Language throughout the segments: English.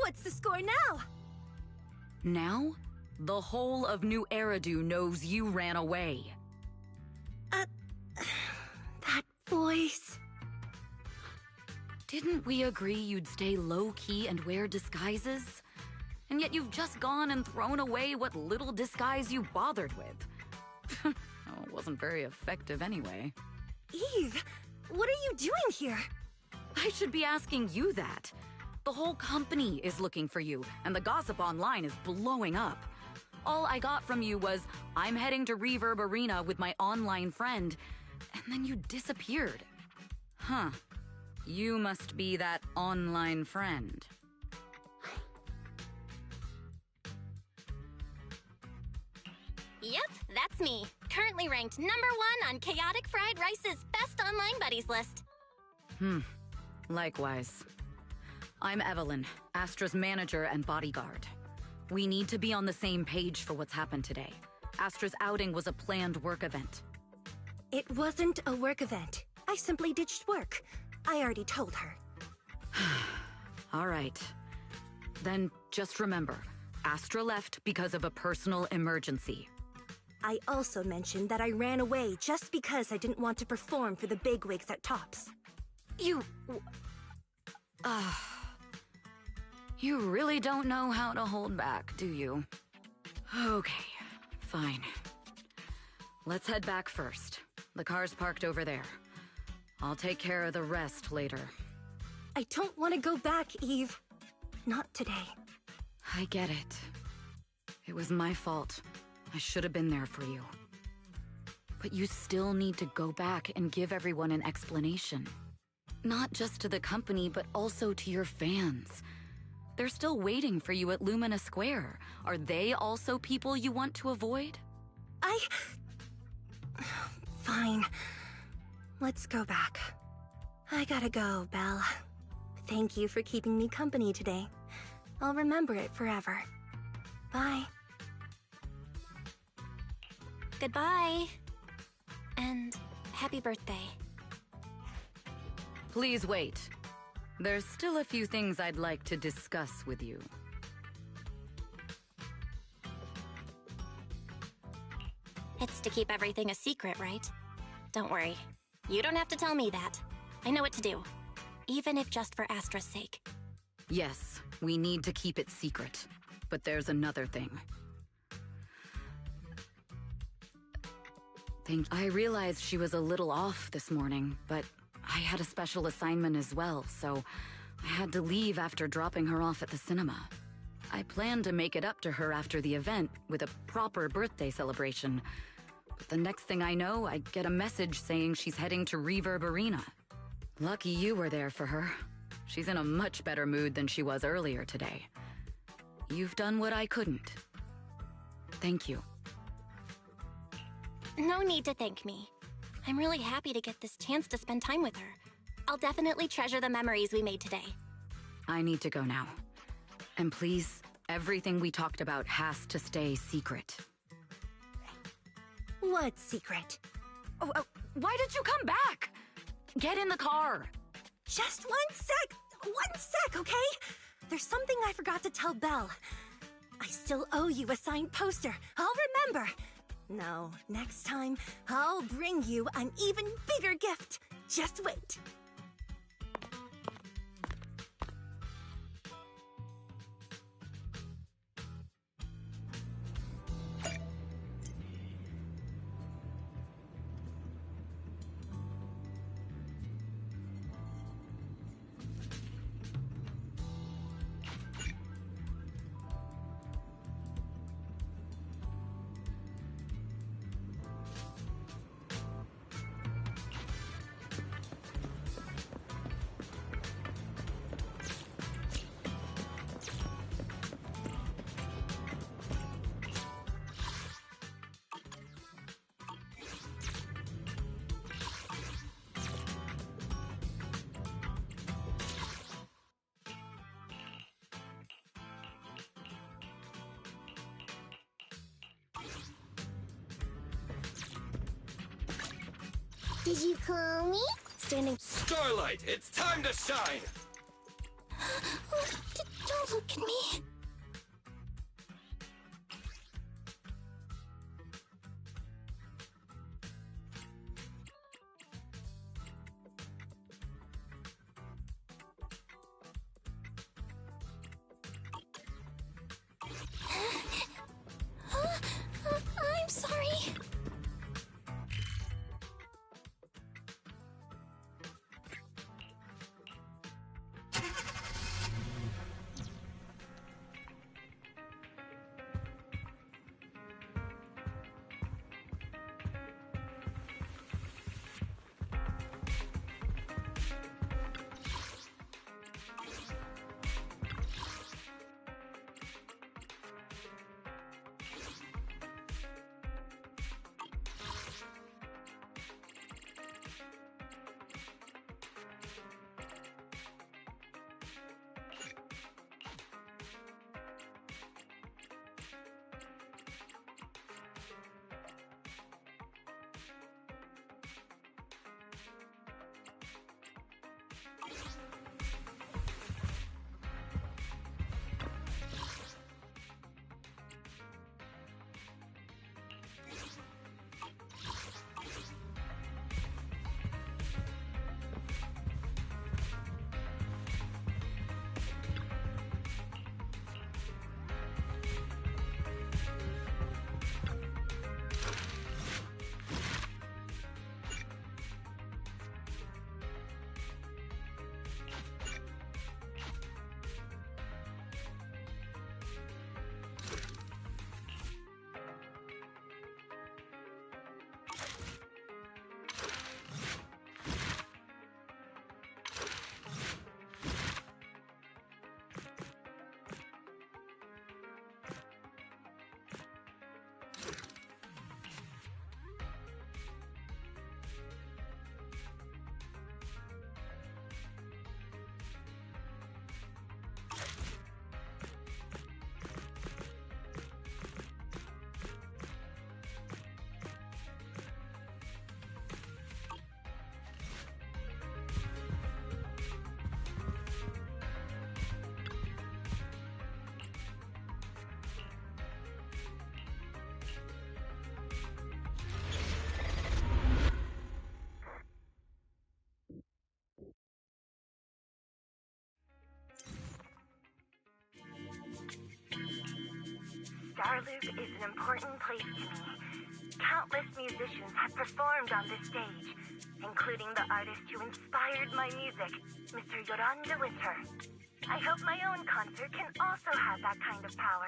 What's the score now? Now, the whole of New Eridu knows you ran away. That voice... Didn't we agree you'd stay low-key and wear disguises? And yet you've just gone and thrown away what little disguise you bothered with. Oh, it wasn't very effective anyway. Eve, what are you doing here? I should be asking you that. The whole company is looking for you, and the gossip online is blowing up. All I got from you was, I'm heading to Reverb Arena with my online friend, and then you disappeared. Huh. You must be that online friend. Yep, that's me. Currently ranked #1 on Chaotic Fried Rice's Best Online Buddies list. Likewise. I'm Evelyn, Astra's manager and bodyguard. We need to be on the same page for what's happened today. Astra's outing was a planned work event. It wasn't a work event. I simply ditched work. I already told her. All right. Then just remember, Astra left because of a personal emergency. I also mentioned that I ran away just because I didn't want to perform for the bigwigs at Tops. You really don't know how to hold back, do you? Okay, fine. Let's head back first. The car's parked over there. I'll take care of the rest later. I don't want to go back, Eve. Not today. I get it. It was my fault. I should have been there for you. But you still need to go back and give everyone an explanation. Not just to the company, but also to your fans. They're still waiting for you at Lumina Square. Are they also people you want to avoid? Fine. Let's go back. I gotta go, Belle. Thank you for keeping me company today. I'll remember it forever. Bye. Goodbye. And happy birthday. Please wait. There's still a few things I'd like to discuss with you. It's to keep everything a secret, right? Don't worry. You don't have to tell me that. I know what to do. Even if just for Astra's sake. Yes, we need to keep it secret. But there's another thing. I realized she was a little off this morning, but I had a special assignment as well, so I had to leave after dropping her off at the cinema. I planned to make it up to her after the event with a proper birthday celebration. But the next thing I know, I get a message saying she's heading to Reverb Arena. Lucky you were there for her. She's in a much better mood than she was earlier today. You've done what I couldn't. Thank you. No need to thank me. I'm really happy to get this chance to spend time with her. I'll definitely treasure the memories we made today. I need to go now. And please, everything we talked about has to stay secret. What secret? Why did you come back? Get in the car. Just 1 sec! 1 sec, okay? There's something I forgot to tell Belle. I still owe you a signed poster. I'll remember. No, next time, I'll bring you an even bigger gift. Just wait. Did you call me? Standing. Starlight, it's time to shine! Don't Look at me. I'm sorry. Starloop is an important place to me. Countless musicians have performed on this stage, including the artist who inspired my music, Mr. Yoran de Winter. I hope my own concert can also have that kind of power.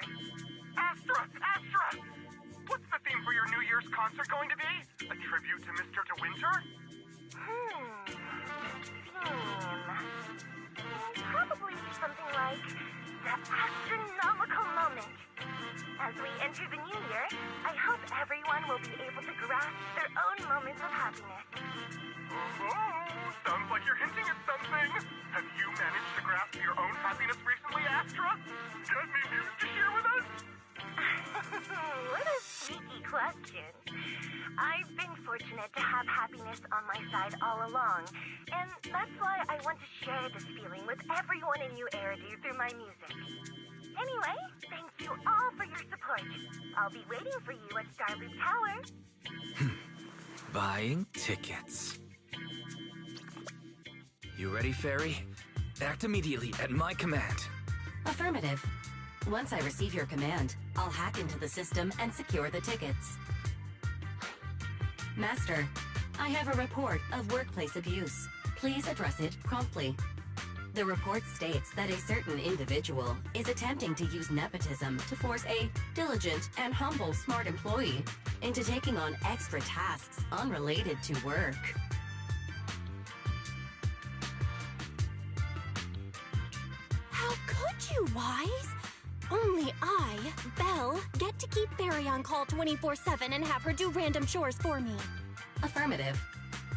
Astra! Astra! What's the theme for your New Year's concert going to be? A tribute to Mr. De Winter? Theme. Probably something like the astronomical moment. As we enter the new year, I hope everyone will be able to grasp their own moments of happiness. Oh, sounds like you're hinting at something. Have you managed to grasp your own happiness recently, Astra? Got any news to share with us? What a sneaky question. I've been fortunate to have happiness on my side all along, and that's why I want to share this feeling with everyone in New Eridu through my music. Anyway, thank you all for your support. I'll be waiting for you at Starloop Tower. Buying tickets. You ready, Fairy? Act immediately at my command. Affirmative. Once I receive your command, I'll hack into the system and secure the tickets. Master, I have a report of workplace abuse. Please address it promptly. The report states that a certain individual is attempting to use nepotism to force a diligent and humble smart employee into taking on extra tasks unrelated to work. How could you, Wise? Only I, Belle, get to keep Barry on call 24/7 and have her do random chores for me. Affirmative.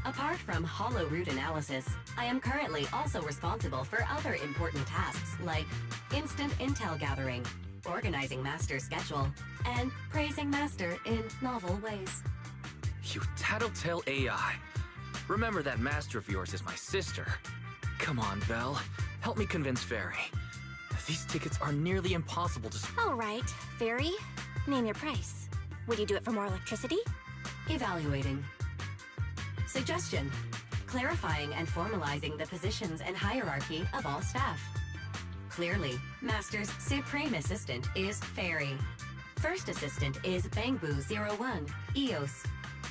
Apart from hollow root analysis, I am currently also responsible for other important tasks like instant intel gathering, organizing Master's schedule, and praising Master in novel ways. You tattletale AI. Remember that master of yours is my sister. Come on, Belle. Help me convince Fairy. These tickets are nearly impossible to... All right, Fairy. Name your price. Would you do it for more electricity? Evaluating. Suggestion. Clarifying and formalizing the positions and hierarchy of all staff. Clearly, Master's Supreme Assistant is Fairy. First Assistant is Bangbu01, EOS.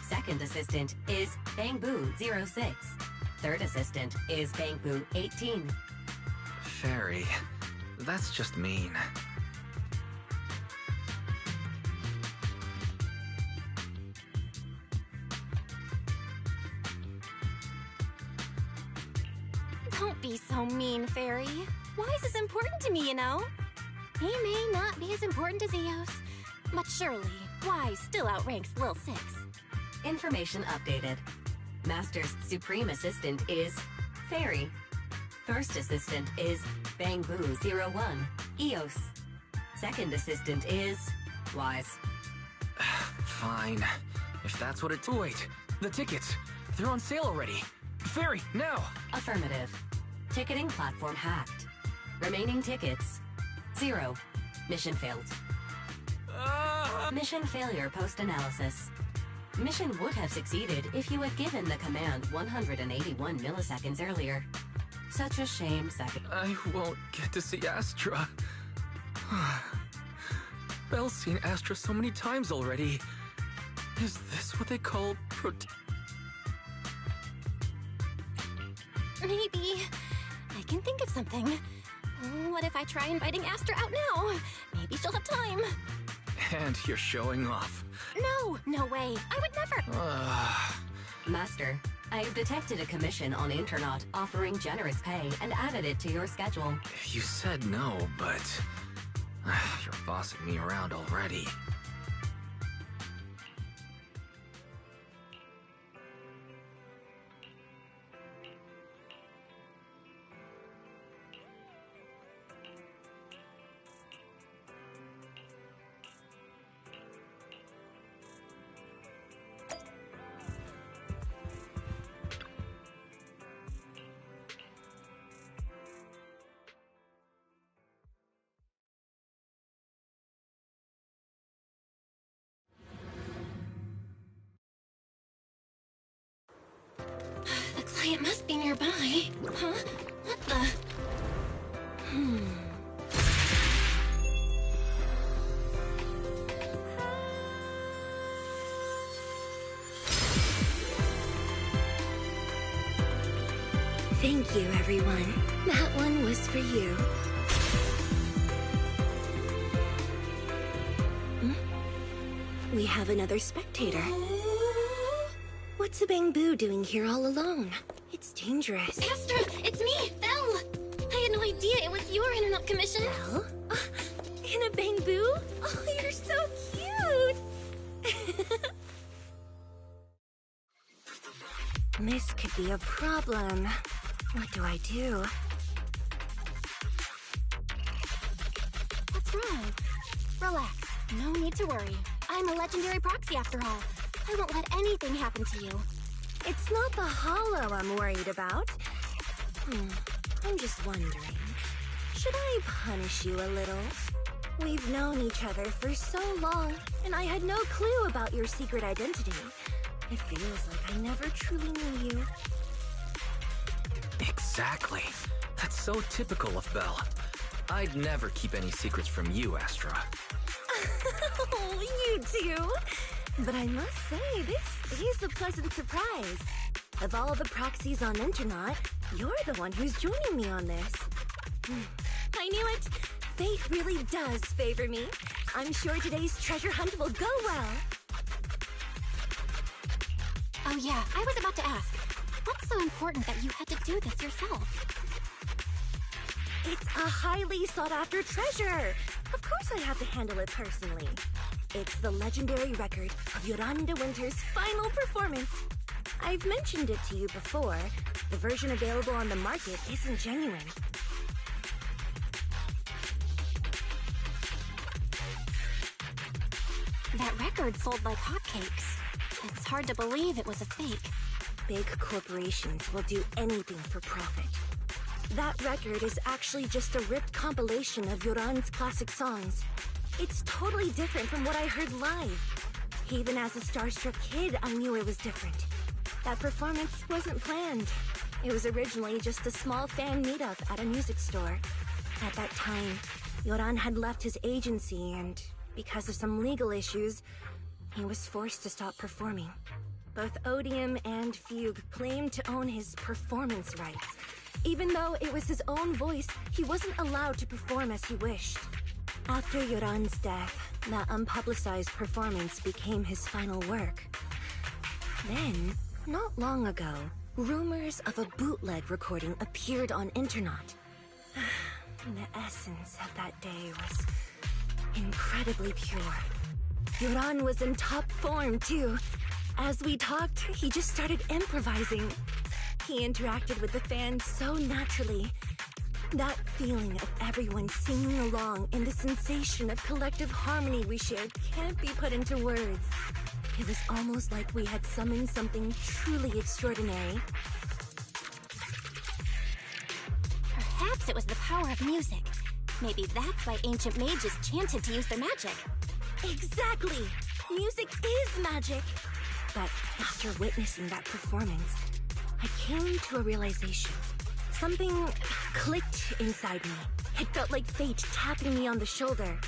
Second Assistant is Bangbu06. Third Assistant is Bangbu18. Fairy, that's just mean. Don't be so mean, Fairy. Wise is important to me, you know. He may not be as important as Eos, but surely Wise still outranks Lil Six. Information updated. Master's Supreme Assistant is Fairy. First Assistant is Bangbu01, EOS. Second Assistant is Wise. Fine. If that's what it... Wait, the tickets. They're on sale already. Fairy, now! Affirmative. Ticketing platform hacked. Remaining tickets, 0. Mission failed. Mission failure post-analysis. Mission would have succeeded if you had given the command 181 milliseconds earlier. Such a shame, second. I won't get to see Astra. Belle's seen Astra so many times already. Is this what they call Maybe. I can think of something. What if I try inviting Astra out now? Maybe she'll have time. And you're showing off. No, no way. I would never. Master, I have detected a commission on Internaut offering generous pay and added it to your schedule. You said no, but... You're bossing me around already. The client must be nearby. Huh? What the? Thank you, everyone. That one was for you. We have another spectator. What's a Bangbu doing here all alone? It's dangerous. Astra, it's me, Belle. I had no idea it was your internet commission. Belle? In a Bangbu? Oh, you're so cute! This could be a problem. What do I do? What's wrong? Relax. No need to worry. I'm a legendary proxy after all. I won't let anything happen to you. It's not the hollow I'm worried about. I'm just wondering, should I punish you a little? We've known each other for so long, and I had no clue about your secret identity. It feels like I never truly knew you. Exactly. That's so typical of Belle. I'd never keep any secrets from you, Astra. Oh, you too. But I must say, this is a pleasant surprise. Of all the proxies on Internaut, you're the one who's joining me on this. I knew it. Fate really does favor me. I'm sure today's treasure hunt will go well. Oh yeah, I was about to ask. What's so important that you had to do this yourself? It's a highly sought-after treasure. Of course I have to handle it personally. It's the legendary record of Yolanda Winter's final performance. I've mentioned it to you before. The version available on the market isn't genuine. That record sold like hotcakes. It's hard to believe it was a fake. Big corporations will do anything for profit. That record is actually just a ripped compilation of Yoran's classic songs. It's totally different from what I heard live. Even as a starstruck kid, I knew it was different. That performance wasn't planned. It was originally just a small fan meetup at a music store. At that time, Yoran had left his agency and, because of some legal issues, he was forced to stop performing. Both Odium and Fugue claimed to own his performance rights. Even though it was his own voice, he wasn't allowed to perform as he wished. After Yoran's death, that unpublicized performance became his final work. Then, not long ago, rumors of a bootleg recording appeared on internet. The essence of that day was incredibly pure. Yoran was in top form, too. As we talked, he just started improvising. He interacted with the fans so naturally. That feeling of everyone singing along and the sensation of collective harmony we shared can't be put into words. It was almost like we had summoned something truly extraordinary. Perhaps it was the power of music. Maybe that's why ancient mages chanted to use their magic. Exactly! Music is magic! But after witnessing that performance, I came to a realization. Something clicked inside me. It felt like fate tapping me on the shoulder.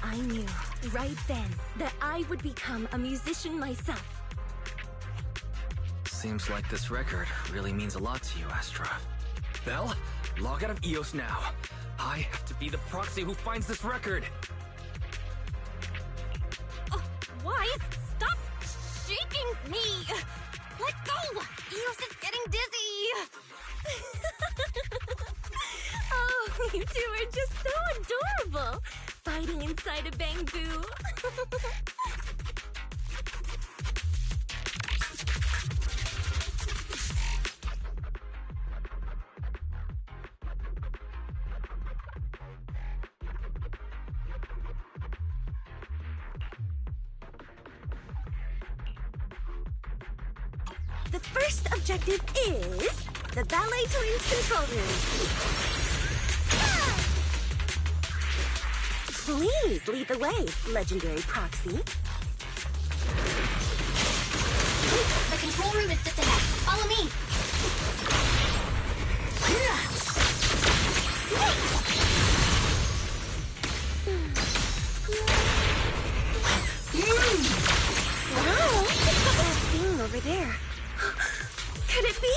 I knew, right then, that I would become a musician myself. Seems like this record really means a lot to you, Astra. Belle, log out of EOS now. I have to be the proxy who finds this record. Wise, stop shaking me! Let go! Eos is getting dizzy! Oh, you two are just so adorable! Fighting inside a bamboo. The first objective is the Ballet Twins control room. Please lead the way, legendary proxy. The control room is just ahead. Follow me! Wow, what's that thing over there? Could it be?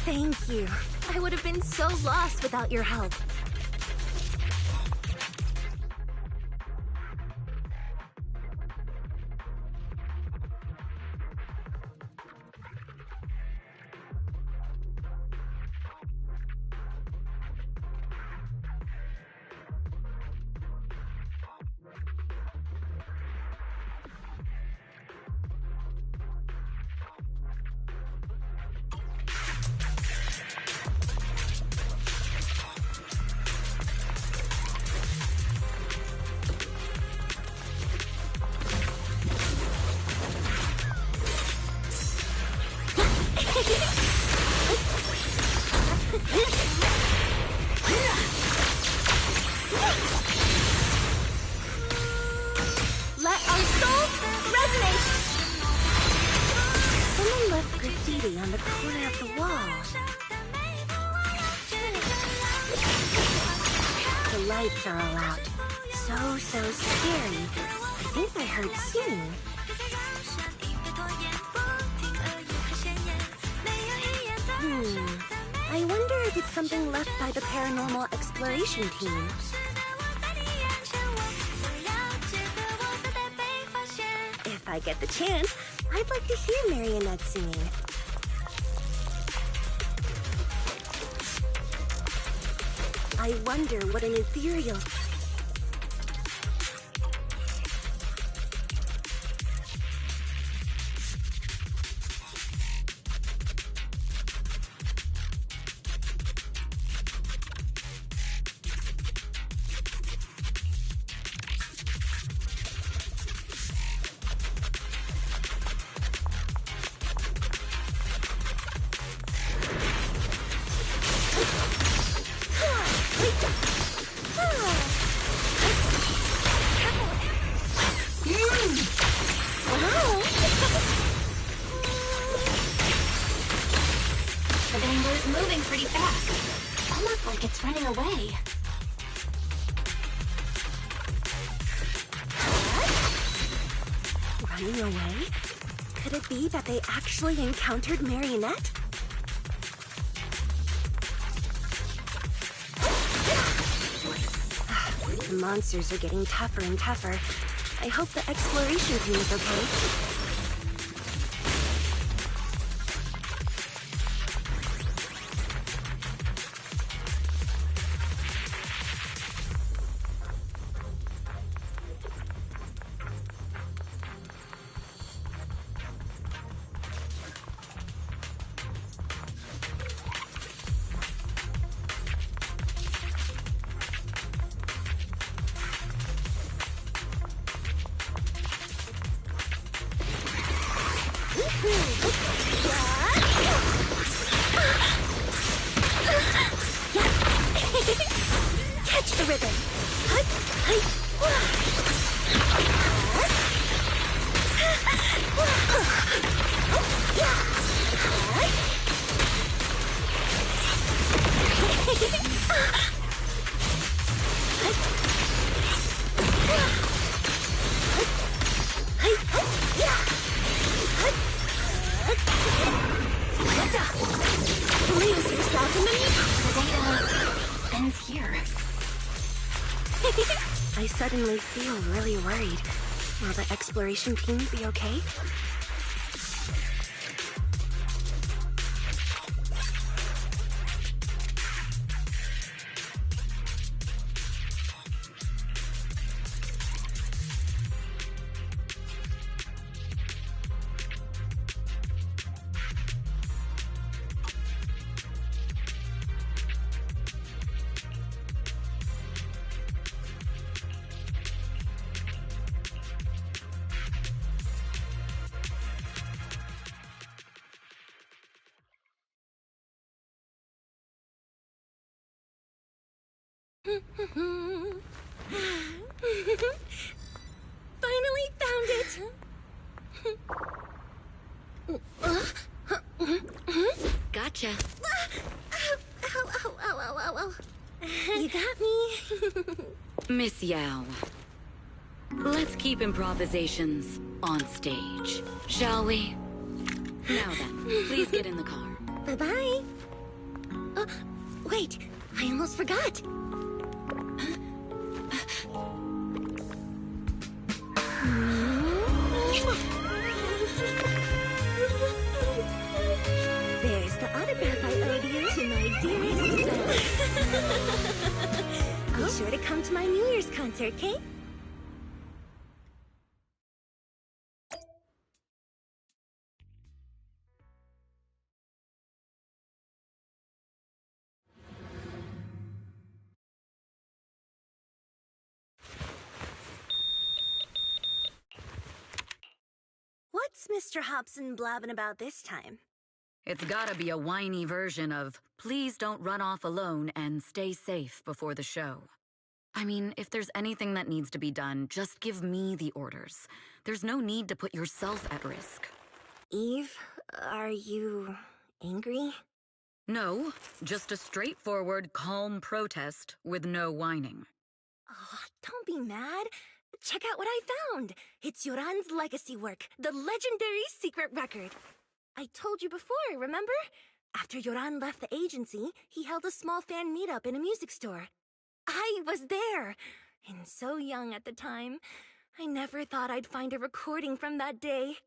Thank you. I would have been so lost without your help. Let our souls resonate! Someone left graffiti on the corner of the wall. The lights are all out. So scary. I think I heard singing. like it's something left by the paranormal exploration team. If I get the chance, I'd like to hear Marionette singing. I wonder what an ethereal... The Bangor is moving pretty fast. Almost like it's running away. Running away? Could it be that they actually encountered Marionette? The monsters are getting tougher and tougher. I hope the exploration team is okay. Catch the ribbon. Lose yourself in the The data ends here. I suddenly feel really worried. Will the exploration team be okay? Finally found it! Gotcha. Ow. You got me. Miss Yao. Let's keep improvisations on stage, shall we? Now then, please get in the car. Bye-bye. Wait, I almost forgot. There's the autograph I owed you to my dearest Belle. Be sure to come to my New Year's concert, okay? What's Mr. Hobson blabbing about this time? It's gotta be a whiny version of, please don't run off alone and stay safe before the show. I mean, if there's anything that needs to be done, just give me the orders. There's no need to put yourself at risk. Eve, are you angry? No, just a straightforward, calm protest with no whining. Oh, don't be mad. Check out what I found. It's Yoran's legacy work, the legendary secret record. I told you before, remember? After Yoran left the agency, he held a small fan meetup in a music store. I was there, and so young at the time. I never thought I'd find a recording from that day.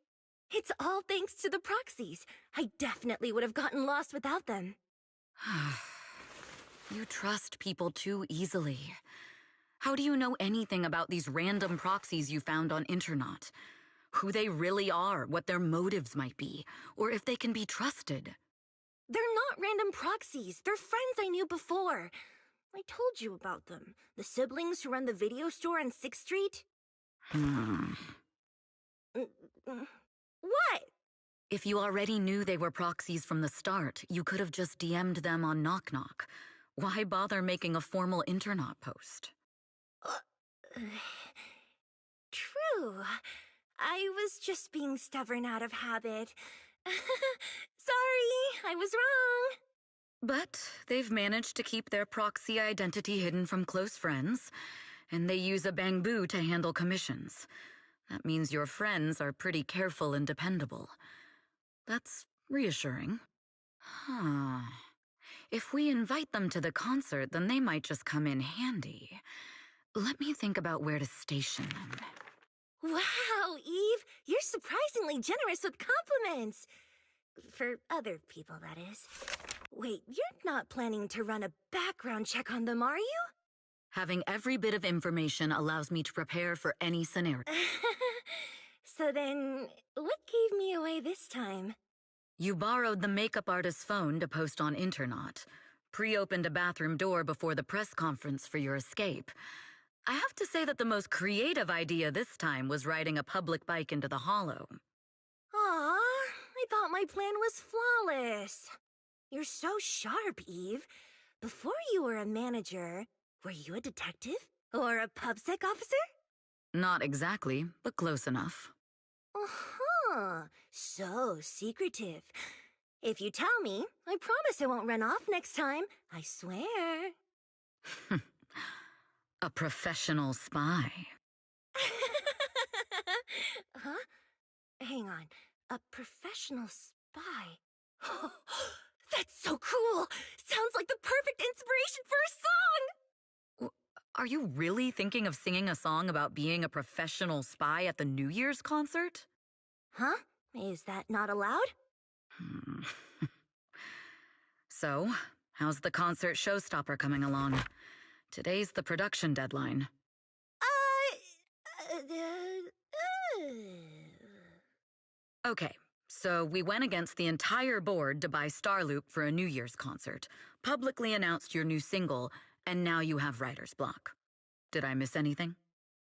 It's all thanks to the proxies. I definitely would have gotten lost without them. You trust people too easily. How do you know anything about these random proxies you found on Internaut? Who they really are, what their motives might be, or if they can be trusted? They're not random proxies. They're friends I knew before. I told you about them. The siblings who run the video store on 6th Street. What? If you already knew they were proxies from the start, you could have just DM'd them on Knock Knock. Why bother making a formal Internaut post? True. I was just being stubborn out of habit. Sorry, I was wrong. But they've managed to keep their proxy identity hidden from close friends, and they use a bamboo to handle commissions. That means your friends are pretty careful and dependable. That's reassuring. If we invite them to the concert, then they might just come in handy. Let me think about where to station them. Wow, Eve, you're surprisingly generous with compliments. For other people, that is. Wait, you're not planning to run a background check on them, are you? Having every bit of information allows me to prepare for any scenario. So then, what gave me away this time? You borrowed the makeup artist's phone to post on Internaut, pre-opened a bathroom door before the press conference for your escape. I have to say that the most creative idea this time was riding a public bike into the hollow. Aw, I thought my plan was flawless. You're so sharp, Eve. Before you were a manager, were you a detective? Or a PubSec officer? Not exactly, but close enough. Uh-huh. So secretive. If you tell me, I promise I won't run off next time. I swear. A professional spy. Huh? Hang on. A professional spy. That's so cool! Sounds like the perfect inspiration for a song! Are you really thinking of singing a song about being a professional spy at the New Year's concert? Huh? Is that not allowed? So, how's the concert showstopper coming along? Today's the production deadline. Okay, so we went against the entire board to buy Starloop for a New Year's concert, publicly announced your new single, and now you have writer's block. Did I miss anything?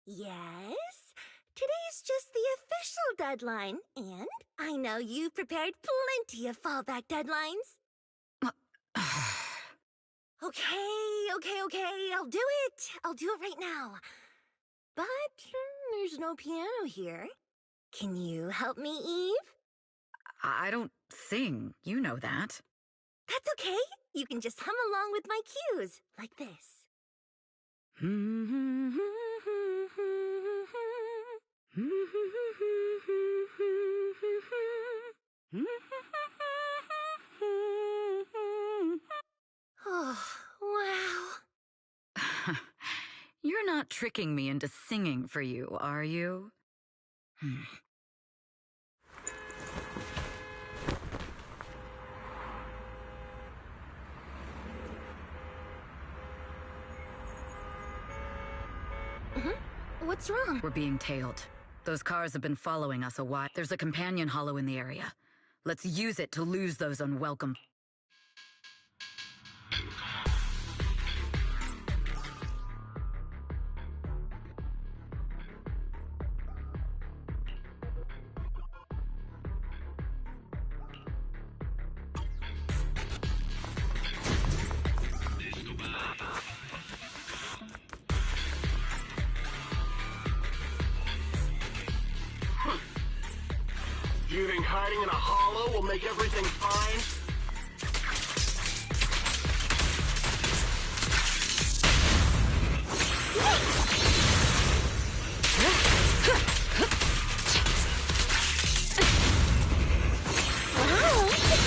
Yes? Today's just the official deadline, and I know you've prepared plenty of fallback deadlines. Okay, I'll do it. I'll do it right now. But there's no piano here. Can you help me, Eve? I don't sing, you know that. That's okay. You can just hum along with my cues, like this. Oh, wow. You're not tricking me into singing for you, are you? What's wrong? We're being tailed. Those cars have been following us a while. There's a companion hollow in the area. Let's use it to lose those unwelcome... You think hiding in a hollow will make everything fine?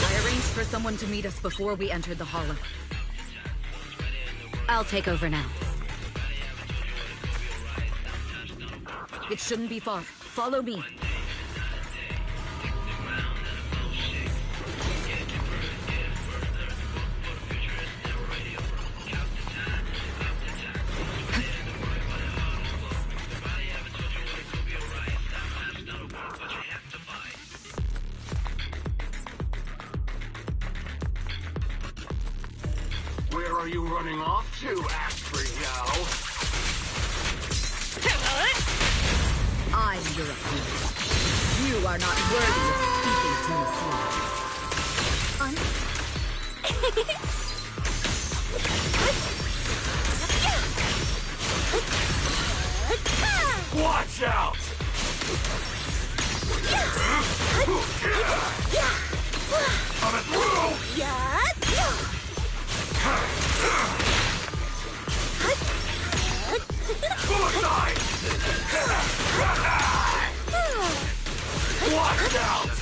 I arranged for someone to meet us before we entered the hollow. I'll take over now. It shouldn't be far. Follow me. Where are you running off to, Astra Yell? I'm your opponent. You are not worthy of speaking to me. Watch out! Coming through! Suicide! Watch out!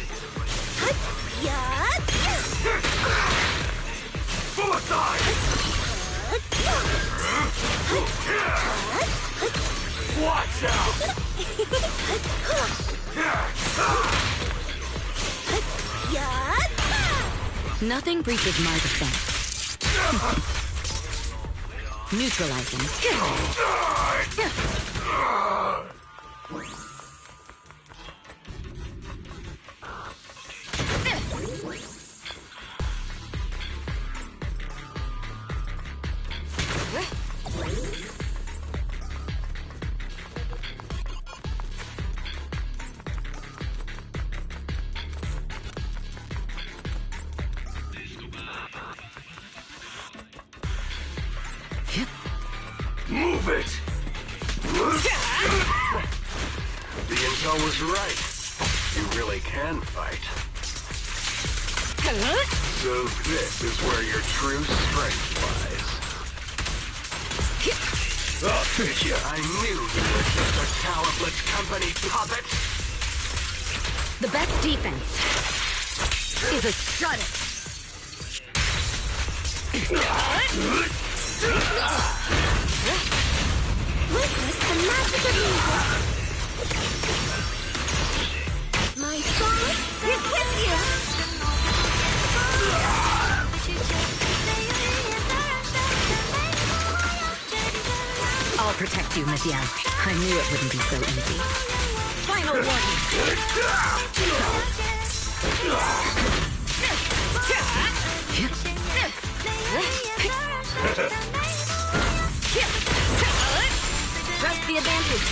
Suicide! Watch out! Nothing breaches my defense. Neutralizing. Move it! The intel was right. You really can fight. So this is where your true strength lies. I'll fit you. I knew you were just a talentless company puppet. The best defense is a shut it. Witness the magic of music. My song is with you. I'll protect you, Miss Yao. I knew it wouldn't be so easy. Final warning. Press the advantage.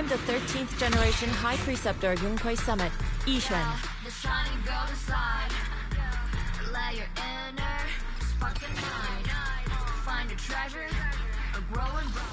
I'm the 13th generation High Preceptor Yunhui Summit, Yishen. The shining golden side. Let your inner spark ignite. Find a treasure, a growing bright.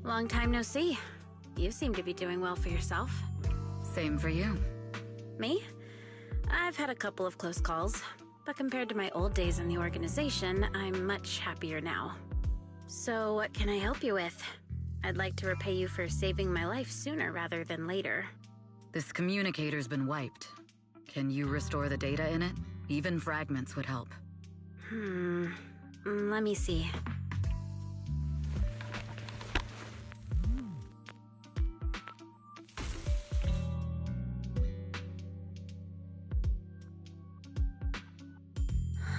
Long time no see. You seem to be doing well for yourself. Same for you. Me? I've had a couple of close calls, but compared to my old days in the organization, I'm much happier now. So what can I help you with? I'd like to repay you for saving my life sooner rather than later. This communicator's been wiped. Can you restore the data in it? Even fragments would help. Let me see.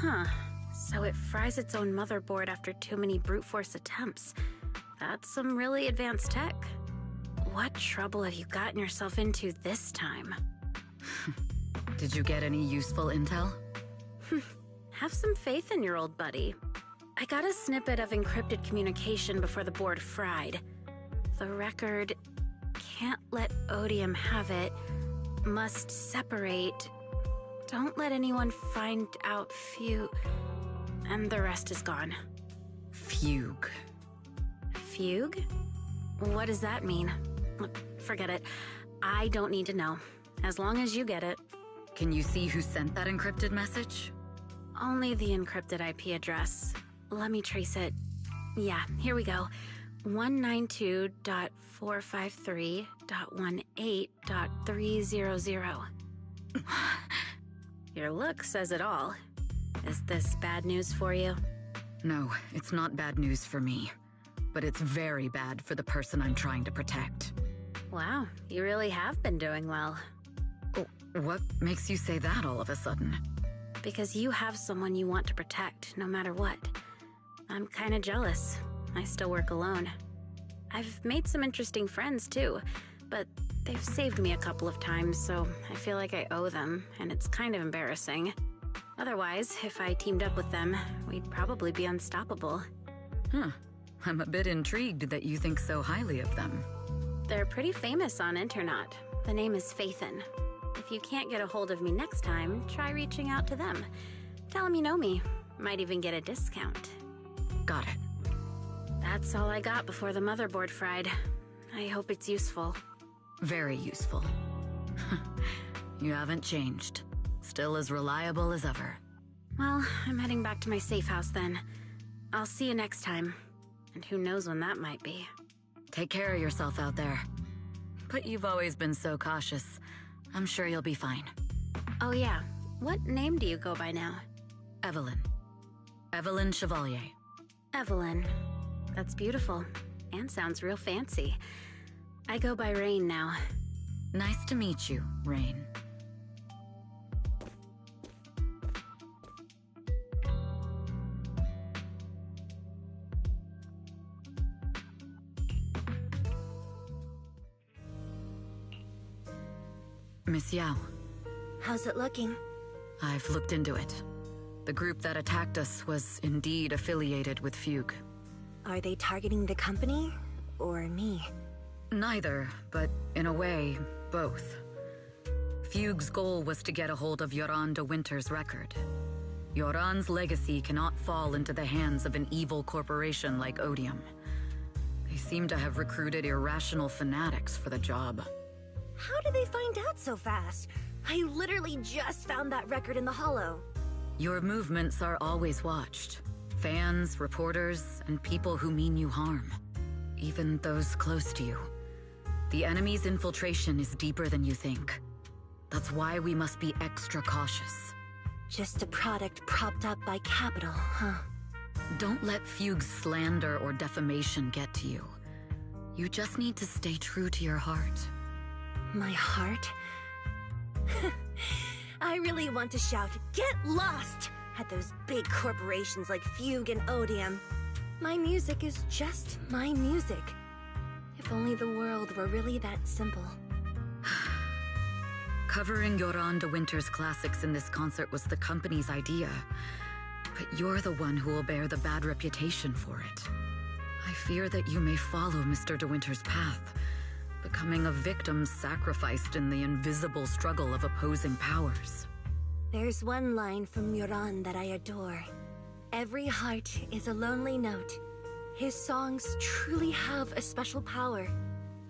Huh. So it fries its own motherboard after too many brute force attempts. That's some really advanced tech. What trouble have you gotten yourself into this time? Did you get any useful intel? Have some faith in your old buddy. I got a snippet of encrypted communication before the board fried. The record, can't let Odium have it, must separate, don't let anyone find out and the rest is gone. Fugue. Fugue? What does that mean? Forget it. I don't need to know. As long as you get it. Can you see who sent that encrypted message? Only the encrypted IP address. Let me trace it. Yeah, here we go. 192.453.18.300. Your look says it all. Is this bad news for you? No, it's not bad news for me. But it's very bad for the person I'm trying to protect. Wow, you really have been doing well. Oh, what makes you say that all of a sudden? Because you have someone you want to protect, no matter what. I'm kinda jealous. I still work alone. I've made some interesting friends, too, but they've saved me a couple of times, so I feel like I owe them, and it's kind of embarrassing. Otherwise, if I teamed up with them, we'd probably be unstoppable. Huh. I'm a bit intrigued that you think so highly of them. They're pretty famous on Internet. The name is Phaethon. If you can't get a hold of me next time, try reaching out to them. Tell them you know me. Might even get a discount. Got it. That's all I got before the motherboard fried. I hope it's useful. Very useful. You haven't changed. Still as reliable as ever. Well, I'm heading back to my safe house then. I'll see you next time. And who knows when that might be. Take care of yourself out there. But you've always been so cautious. I'm sure you'll be fine. Oh yeah, what name do you go by now? Evelyn. Evelyn Chevalier. Evelyn. That's beautiful. And sounds real fancy. I go by Rain now. Nice to meet you, Rain. Miss Yao. How's it looking? I've looked into it. The group that attacked us was indeed affiliated with Fugue. Are they targeting the company? Or me? Neither, but in a way, both. Fugue's goal was to get a hold of Yoran de Winter's record. Yoran's legacy cannot fall into the hands of an evil corporation like Odium. They seem to have recruited irrational fanatics for the job. How did they find out so fast? I literally just found that record in the hollow. Your movements are always watched. Fans, reporters, and people who mean you harm. Even those close to you. The enemy's infiltration is deeper than you think. That's why we must be extra cautious. Just a product propped up by capital, huh? Don't let Fugue's slander or defamation get to you. You just need to stay true to your heart. My heart? I really want to shout, "Get lost!" at those big corporations like Fugue and Odium. My music is just my music. If only the world were really that simple. Covering Yoran de Winter's classics in this concert was the company's idea. But you're the one who will bear the bad reputation for it. I fear that you may follow Mr. de Winter's path, becoming a victim sacrificed in the invisible struggle of opposing powers. There's one line from Yoran that I adore. Every heart is a lonely note. His songs truly have a special power.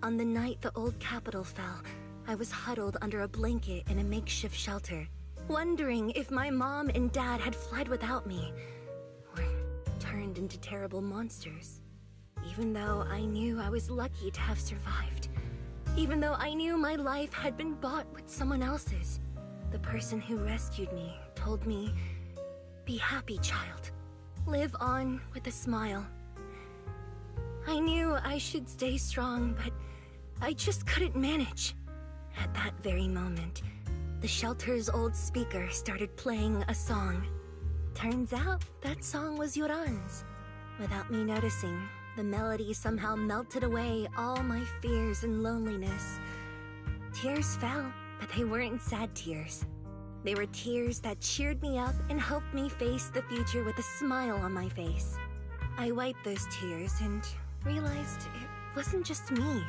On the night the old capital fell, I was huddled under a blanket in a makeshift shelter, wondering if my mom and dad had fled without me, or turned into terrible monsters. Even though I knew I was lucky to have survived. Even though I knew my life had been bought with someone else's. The person who rescued me told me, "Be happy, child. Live on with a smile." I knew I should stay strong, but I just couldn't manage. At that very moment, the shelter's old speaker started playing a song. Turns out that song was Yoran's. Without me noticing, the melody somehow melted away all my fears and loneliness. Tears fell, but they weren't sad tears. They were tears that cheered me up and helped me face the future with a smile on my face. I wiped those tears and realized it wasn't just me.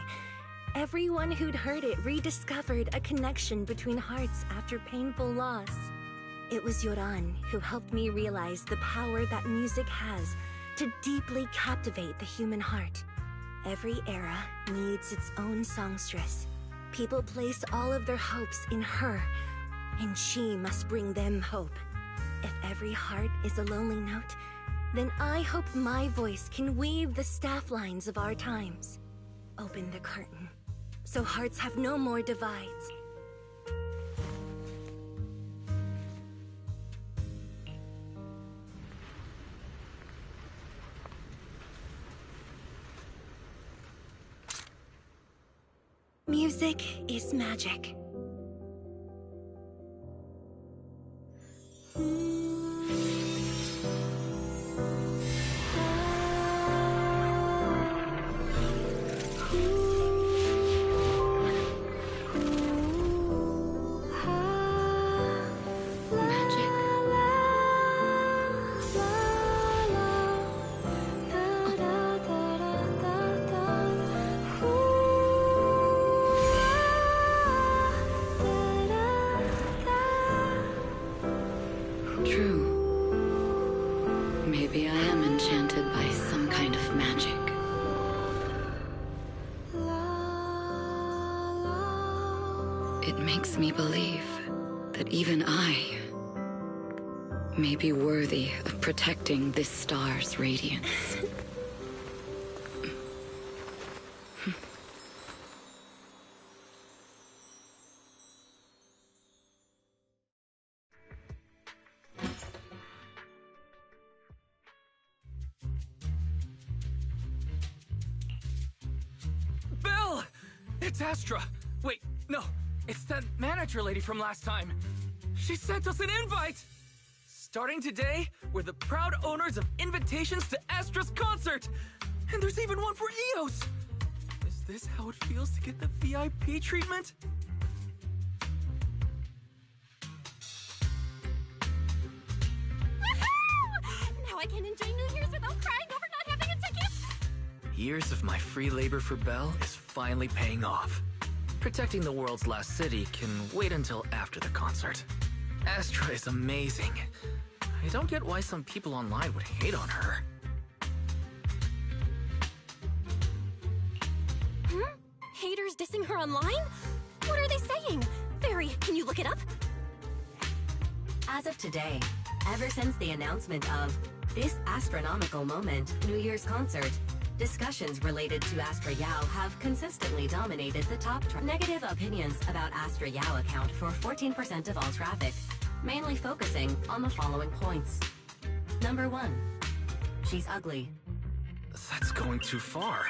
Everyone who'd heard it rediscovered a connection between hearts after painful loss. It was Yoran who helped me realize the power that music has to deeply captivate the human heart. Every era needs its own songstress. People place all of their hopes in her, and she must bring them hope. If every heart is a lonely note, then I hope my voice can weave the staff lines of our times. Open the curtain, so hearts have no more divides. Music is magic. Maybe I am enchanted by some kind of magic. It makes me believe that even I may be worthy of protecting this star's radiance. It's Astra! Wait, no, it's that manager lady from last time. She sent us an invite! Starting today, we're the proud owners of invitations to Astra's concert! And there's even one for Eos! Is this how it feels to get the VIP treatment? Now I can enjoy New Year's without crying over not having a ticket! Years of my free labor for Belle is finally paying off. Protecting the world's last city can wait until after the concert. Astra is amazing. I don't get why some people online would hate on her. Haters dissing her online? What are they saying? Fairy, can you look it up? As of today, ever since the announcement of this astronomical moment, New Year's concert, discussions related to Astra Yao have consistently dominated the top. Negative opinions about Astra Yao account for 14% of all traffic, mainly focusing on the following points. Number 1, she's ugly. That's going too far.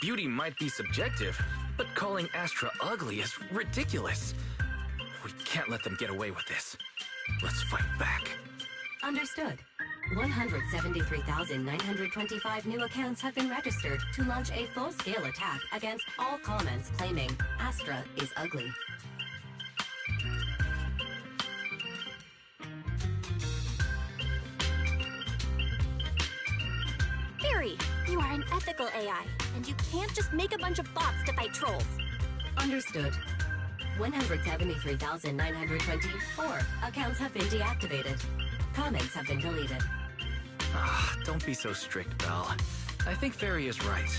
Beauty might be subjective, but calling Astra ugly is ridiculous. We can't let them get away with this. Let's fight back. Understood. 173,925 new accounts have been registered to launch a full-scale attack against all comments claiming Astra is ugly. Fairy, you are an ethical AI, and you can't just make a bunch of bots to fight trolls. Understood. 173,924 accounts have been deactivated. Comments have been deleted. Don't be so strict, Belle. I think Fairy is right.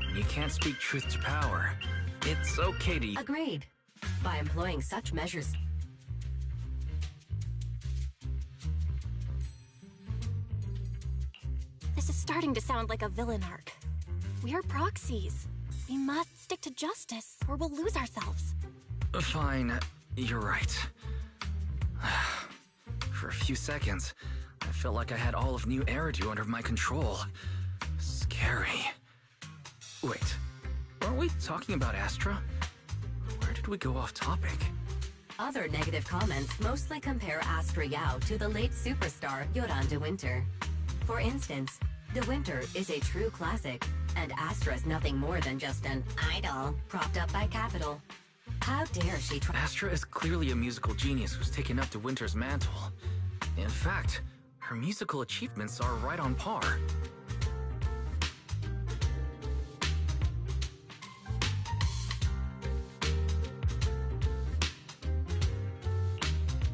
When you can't speak truth to power, it's okay to... Agreed. By employing such measures... This is starting to sound like a villain arc. We're proxies. We must stick to justice, or we'll lose ourselves. Fine, you're right. For a few seconds, I felt like I had all of New Eridu under my control. Scary. Wait, aren't we talking about Astra? Where did we go off topic? Other negative comments mostly compare Astra Yao to the late superstar Yoran de Winter. For instance, De Winter is a true classic, and Astra's nothing more than just an idol propped up by capital. How dare she try— Astra is clearly a musical genius who's taken up De Winter's mantle. In fact, her musical achievements are right on par.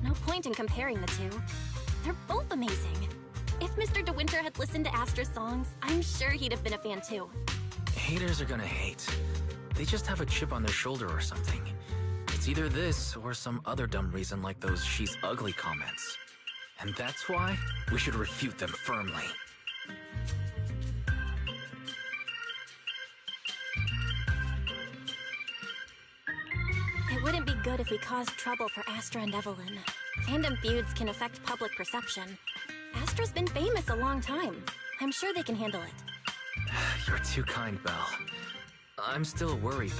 No point in comparing the two. They're both amazing. If Mr. De Winter had listened to Astra's songs, I'm sure he'd have been a fan too. Haters are gonna hate. They just have a chip on their shoulder or something. It's either this or some other dumb reason like those "she's ugly" comments. And that's why we should refute them firmly. It wouldn't be good if we caused trouble for Astra and Evelyn. Fandom feuds can affect public perception. Astra's been famous a long time. I'm sure they can handle it. You're too kind, Belle. I'm still worried.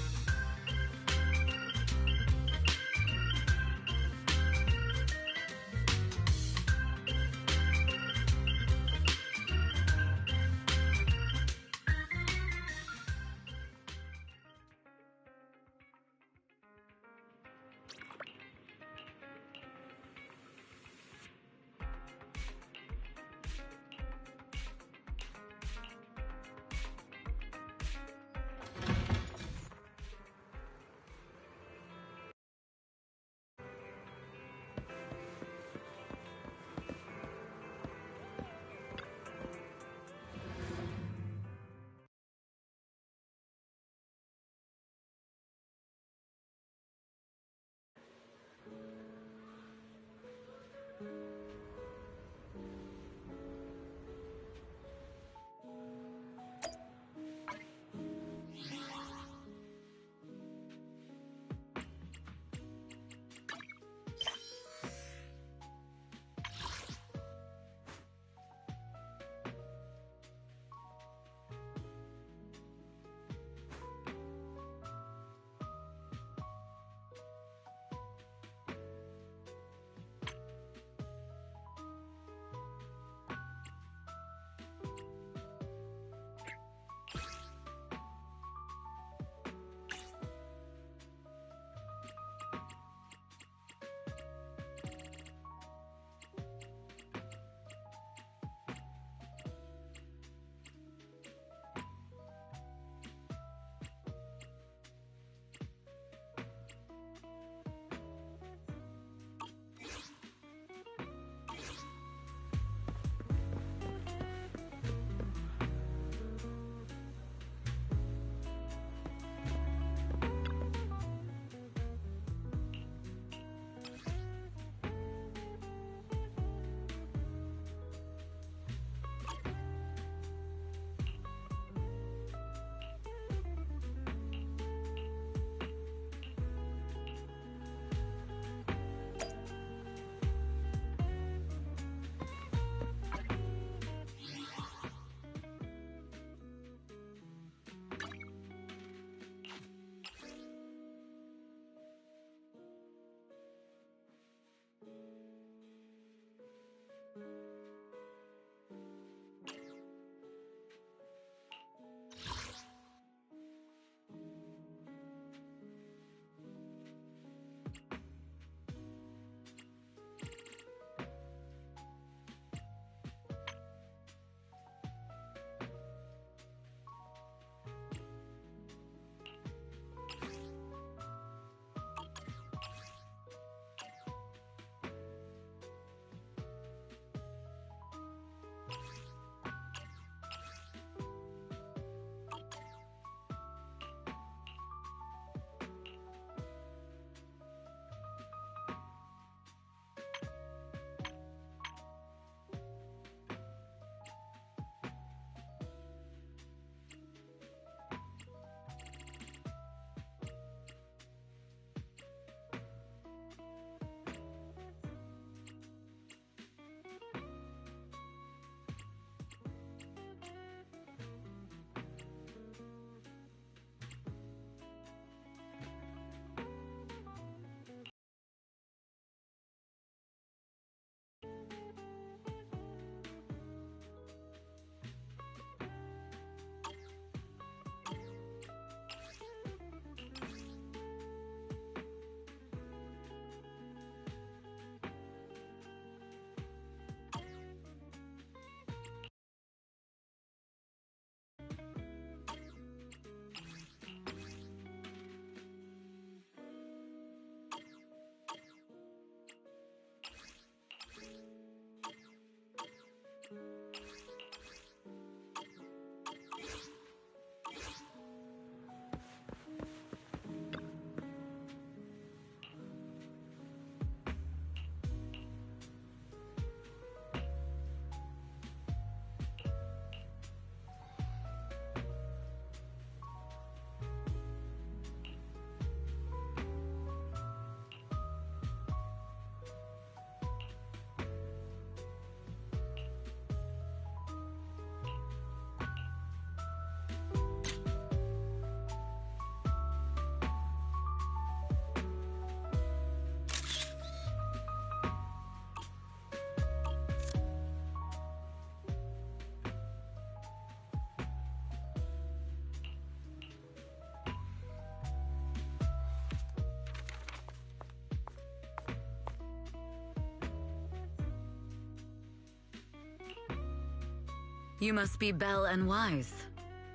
You must be Belle and Wise.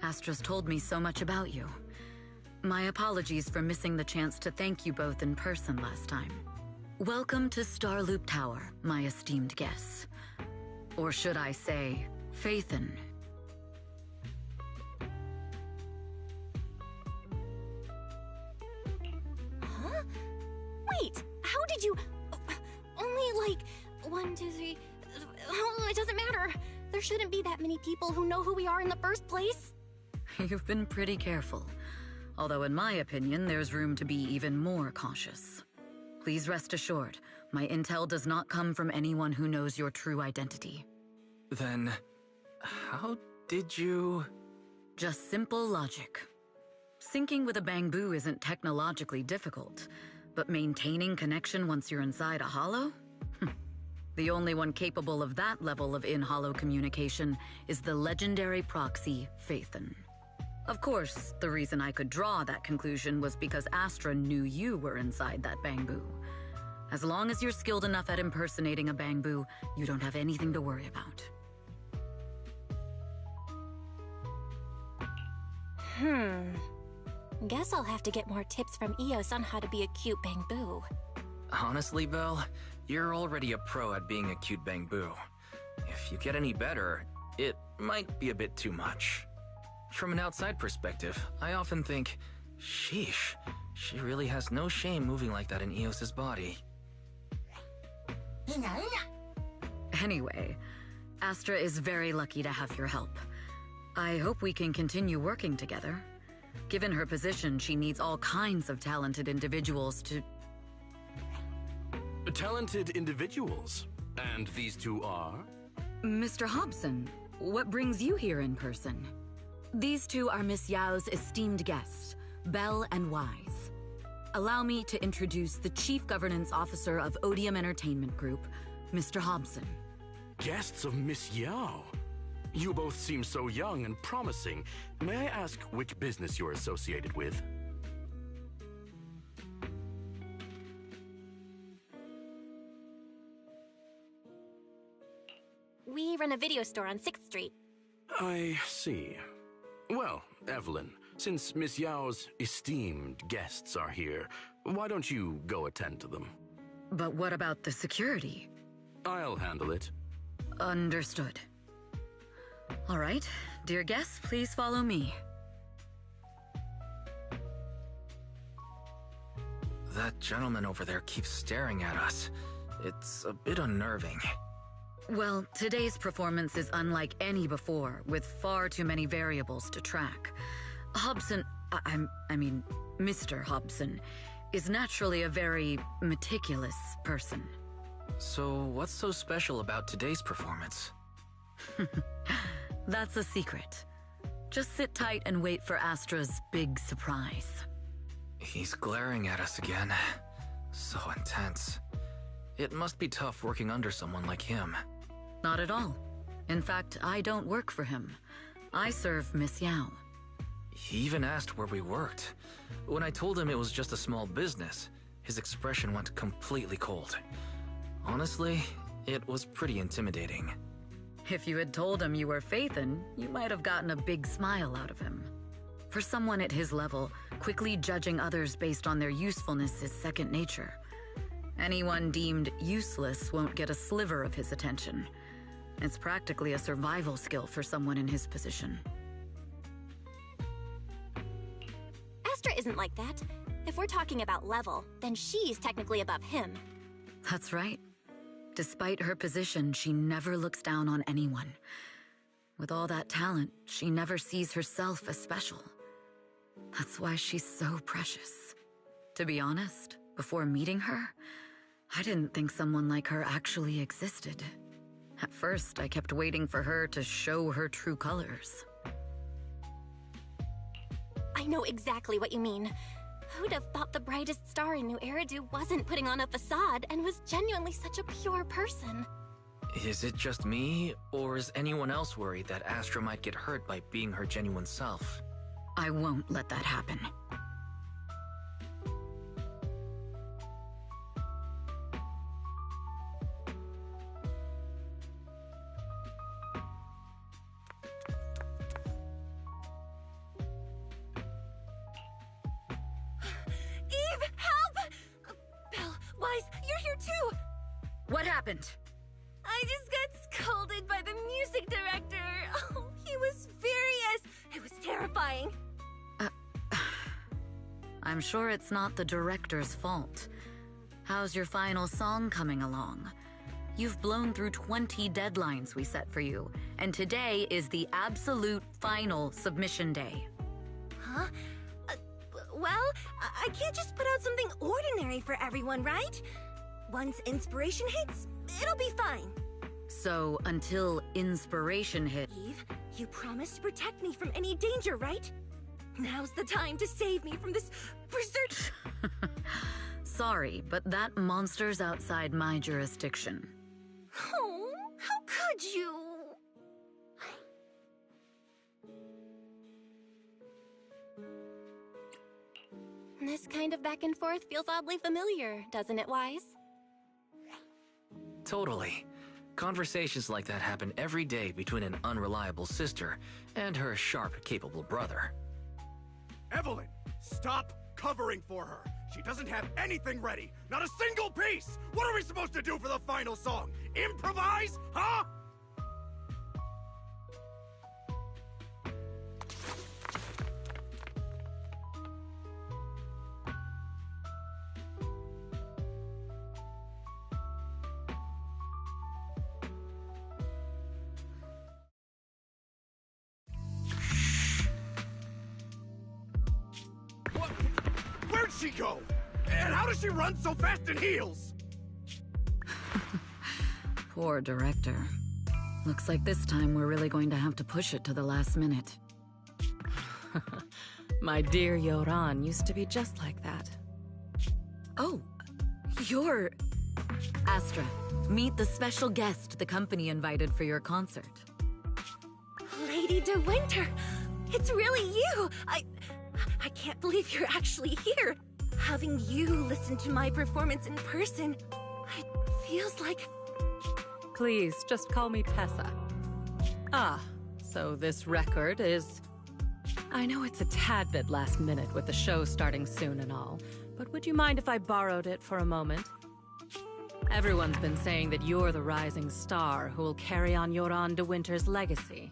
Astra's told me so much about you. My apologies for missing the chance to thank you both in person last time. Welcome to Starloop Tower, my esteemed guests. Or should I say, Phaethon. Huh? Wait, how did you... Only like 1, 2, 3... Oh, it doesn't matter. There shouldn't be that many people who know who we are in the first place. You've been pretty careful. Although in my opinion, there's room to be even more cautious. Please rest assured, my intel does not come from anyone who knows your true identity. Then, how did you... Just simple logic. Syncing with a bamboo isn't technologically difficult, but maintaining connection once you're inside a hollow? The only one capable of that level of in-hollow communication is the legendary proxy, Phaethon. Of course, the reason I could draw that conclusion was because Astra knew you were inside that bamboo. As long as you're skilled enough at impersonating a bamboo, you don't have anything to worry about. Guess I'll have to get more tips from Eos on how to be a cute bamboo. Honestly, Belle, you're already a pro at being a cute bamboo. If you get any better, it might be a bit too much. From an outside perspective, I often think, sheesh, she really has no shame moving like that in Eos's body. Anyway, Astra is very lucky to have your help. I hope we can continue working together. Given her position, she needs all kinds of talented individuals to... Talented individuals? And these two are? Mr. Hobson, what brings you here in person? These two are Miss Yao's esteemed guests, Belle and Wise. Allow me to introduce the Chief Governance Officer of Odium Entertainment Group, Mr. Hobson. Guests of Miss Yao? You both seem so young and promising. May I ask which business you're associated with? We run a video store on 6th Street. I see. Well, Evelyn, since Miss Yao's esteemed guests are here, why don't you go attend to them? But what about the security? I'll handle it. Understood. All right, dear guests, please follow me. That gentleman over there keeps staring at us. It's a bit unnerving. Well, today's performance is unlike any before, with far too many variables to track. Hobson, I mean, Mr. Hobson, is naturally a very meticulous person. So, what's so special about today's performance? That's a secret. Just sit tight and wait for Astra's big surprise. He's glaring at us again. So intense. It must be tough working under someone like him. Not at all. In fact, I don't work for him. I serve Miss Yao. He even asked where we worked. When I told him it was just a small business, his expression went completely cold. Honestly, it was pretty intimidating. If you had told him you were Phaethon, you might have gotten a big smile out of him. For someone at his level, quickly judging others based on their usefulness is second nature. Anyone deemed useless won't get a sliver of his attention. It's practically a survival skill for someone in his position. Astra isn't like that. If we're talking about level, then she's technically above him. That's right. Despite her position, she never looks down on anyone. With all that talent, she never sees herself as special. That's why she's so precious. To be honest, before meeting her, I didn't think someone like her actually existed. At first, I kept waiting for her to show her true colors. I know exactly what you mean. Who'd have thought the brightest star in New Eridu wasn't putting on a facade and was genuinely such a pure person? Is it just me, or is anyone else worried that Astra might get hurt by being her genuine self? I won't let that happen. happened? I just got scolded by the music director. Oh, he was furious. It was terrifying. I'm sure it's not the director's fault. How's your final song coming along? You've blown through 20 deadlines we set for you, and today is the absolute final submission day. Huh? Well, I can't just put out something ordinary for everyone, right? Once inspiration hits, it'll be fine. So, until inspiration hit... Eve, you promised to protect me from any danger, right? Now's the time to save me from this berserk... Sorry, but that monster's outside my jurisdiction. Oh, how could you? This kind of back and forth feels oddly familiar, doesn't it, Wise? Totally. Conversations like that happen every day between an unreliable sister and her sharp, capable brother. Evelyn, stop covering for her. She doesn't have anything ready. Not a single piece. What are we supposed to do for the final song? Improvise? Huh? What? Where'd she go? And how does she run so fast in heels? Poor director. Looks like this time we're really going to have to push it to the last minute. My dear Yoran used to be just like that. Oh, you're... Astra, meet the special guest the company invited for your concert. Lady De Winter, it's really you. I can't believe you're actually here. Having you listen to my performance in person, it feels like... Please, just call me Tessa. Ah, so this record is... I know it's a tad bit last minute with the show starting soon and all, but would you mind if I borrowed it for a moment? Everyone's been saying that you're the rising star who will carry on Yoran De Winter's legacy.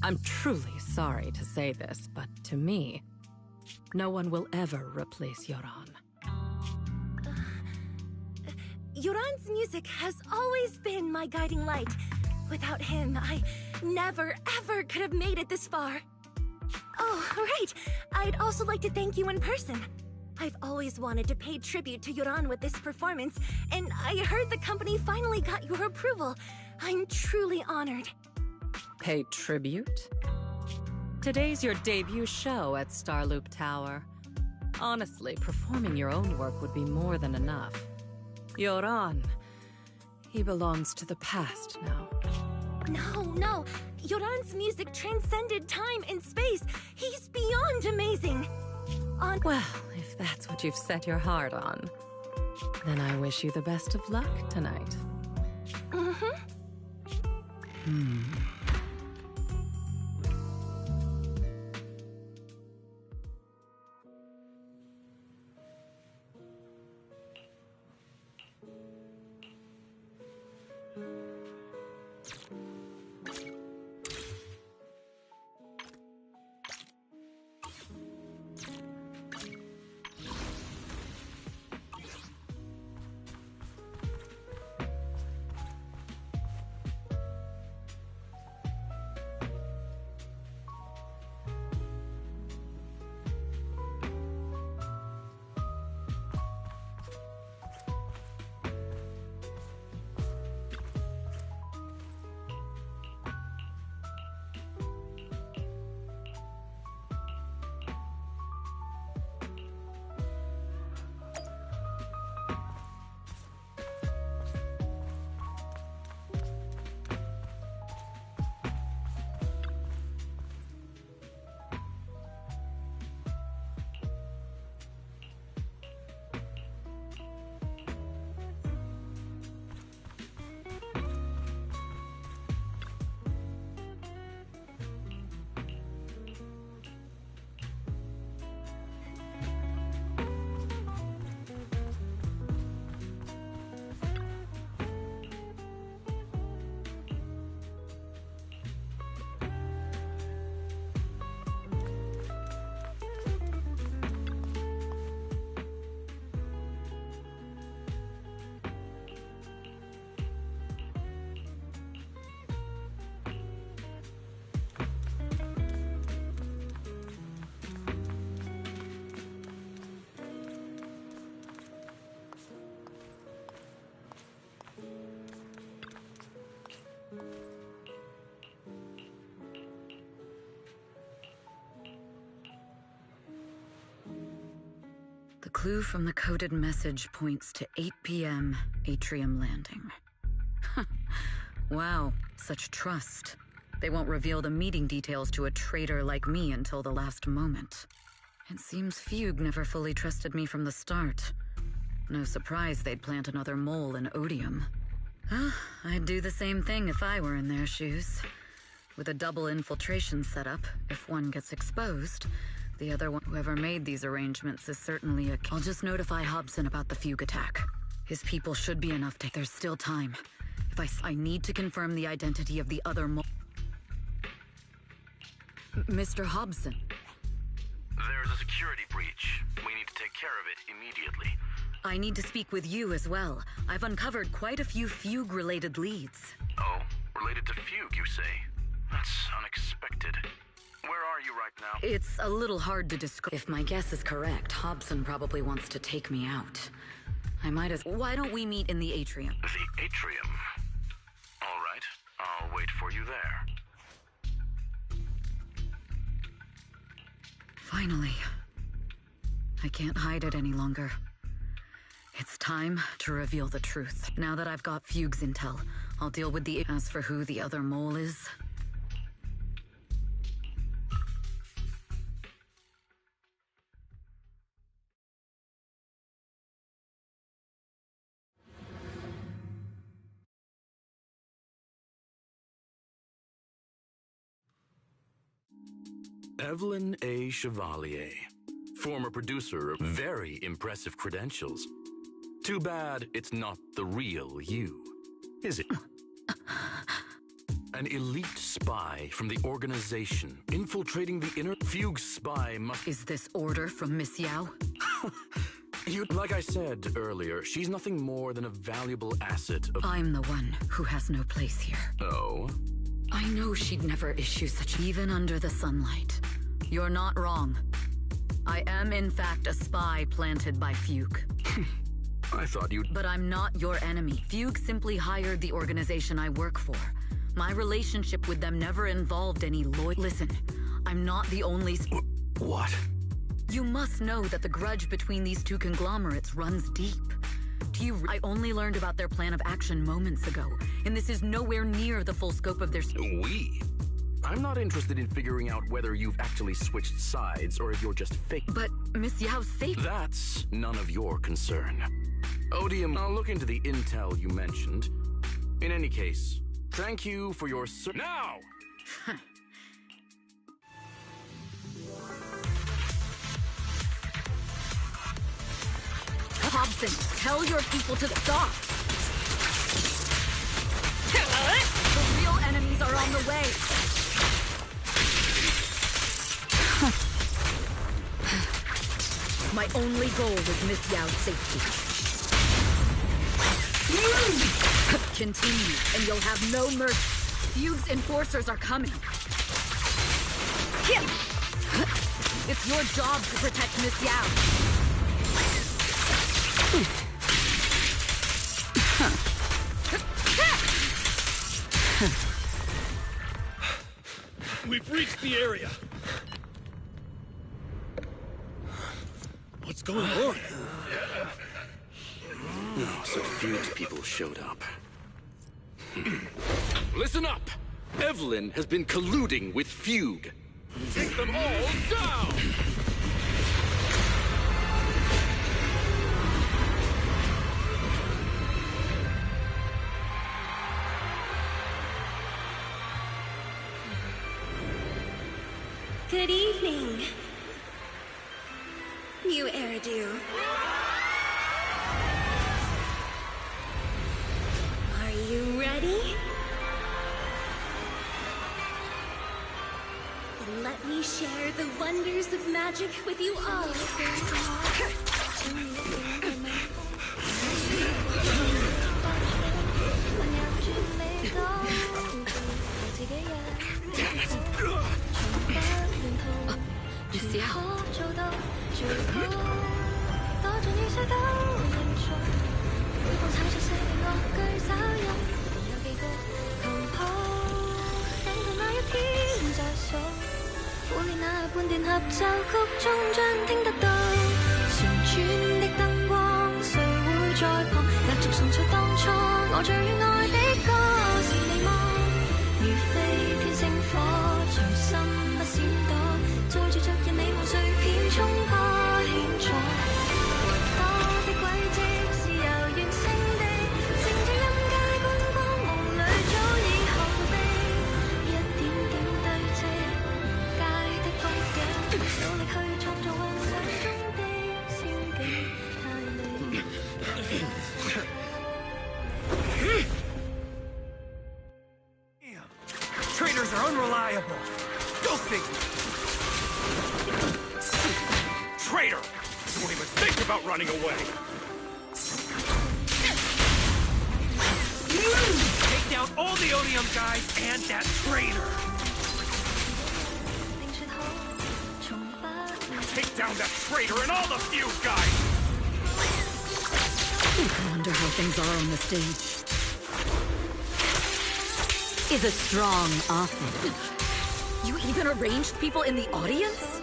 I'm truly sorry to say this, but to me, no one will ever replace Yoran. Yoran's music has always been my guiding light. Without him, I never, ever could have made it this far. Oh, right. I'd also like to thank you in person. I've always wanted to pay tribute to Yoran with this performance, and I heard the company finally got your approval. I'm truly honored. Pay tribute? Today's your debut show at Starloop Tower. Honestly, performing your own work would be more than enough. Yoran, he belongs to the past now. No. Yoran's music transcended time and space. He's beyond amazing. Well, if that's what you've set your heart on, then I wish you the best of luck tonight. clue from the coded message points to 8 p.m. Atrium Landing. Wow, such trust. They won't reveal the meeting details to a traitor like me until the last moment. It seems Fugue never fully trusted me from the start. No surprise they'd plant another mole in Odium. I'd do the same thing if I were in their shoes. With a double infiltration setup, if one gets exposed, the other one, whoever made these arrangements, is certainly a... I'll just notify Hobson about the Fugue attack. His people should be enough to... There's still time. If I need to confirm the identity of the other Mr. Hobson. There's a security breach. We need to take care of it immediately. I need to speak with you as well. I've uncovered quite a few Fugue-related leads. Oh, related to Fugue, you say? That's unexpected. Where are you right now? It's a little hard to describe. If my guess is correct, Hobson probably wants to take me out. I might as... Why don't we meet in the atrium? The atrium? All right, I'll wait for you there. Finally. I can't hide it any longer. It's time to reveal the truth. Now that I've got Fugue's intel, I'll deal with the... As for who the other mole is... Evelyn A. Chevalier, former producer of very impressive credentials. Too bad it's not the real you, is it? An elite spy from the organization, infiltrating the inner... Fugue spy must... Is this order from Miss Yao? Like I said earlier, she's nothing more than a valuable asset of... I'm the one who has no place here. Oh? I know she'd never issue such... Even under the sunlight. You're not wrong. I am, in fact, a spy planted by Fugue. I thought you'd... But I'm not your enemy. Fugue simply hired the organization I work for. My relationship with them never involved any Listen, I'm not the only... What? You must know that the grudge between these two conglomerates runs deep. I only learned about their plan of action moments ago, and this is nowhere near the full scope of their... We? I'm not interested in figuring out whether you've actually switched sides or if you're just fake. But Miss Yao's safe... That's none of your concern. Odium, I'll look into the intel you mentioned. In any case, thank you for your... Now! Hobson, tell your people to stop! The real enemies are on the way! My only goal was Miss Yao's safety. Continue, and you'll have no mercy. Fugue's enforcers are coming. It's your job to protect Miss Yao. We've reached the area. What's going on? Oh, so Fugue's people showed up. Listen up! Evelyn has been colluding with Fugue. Take them all down! Good evening, new heir-do. Are you ready? Then let me share the wonders of magic with you all. Damn it! Miss Yao. 送出當初我最愛的歌是你嗎？如飛天星火，隨心不閃躲，載住昨日你們碎片衝破險阻。多的軌跡是由原生的，乘着音階觀光夢裏早已後備，一點點堆積街的風景，努力去創造幻想中的仙境，太美。Traitors are unreliable. Go figure. Traitor! Won't even think about running away. Take down all the Odium guys and that traitor. Take down that traitor and all the fuse guys. I wonder how things are on the stage. Is a strong often. You even arranged people in the audience?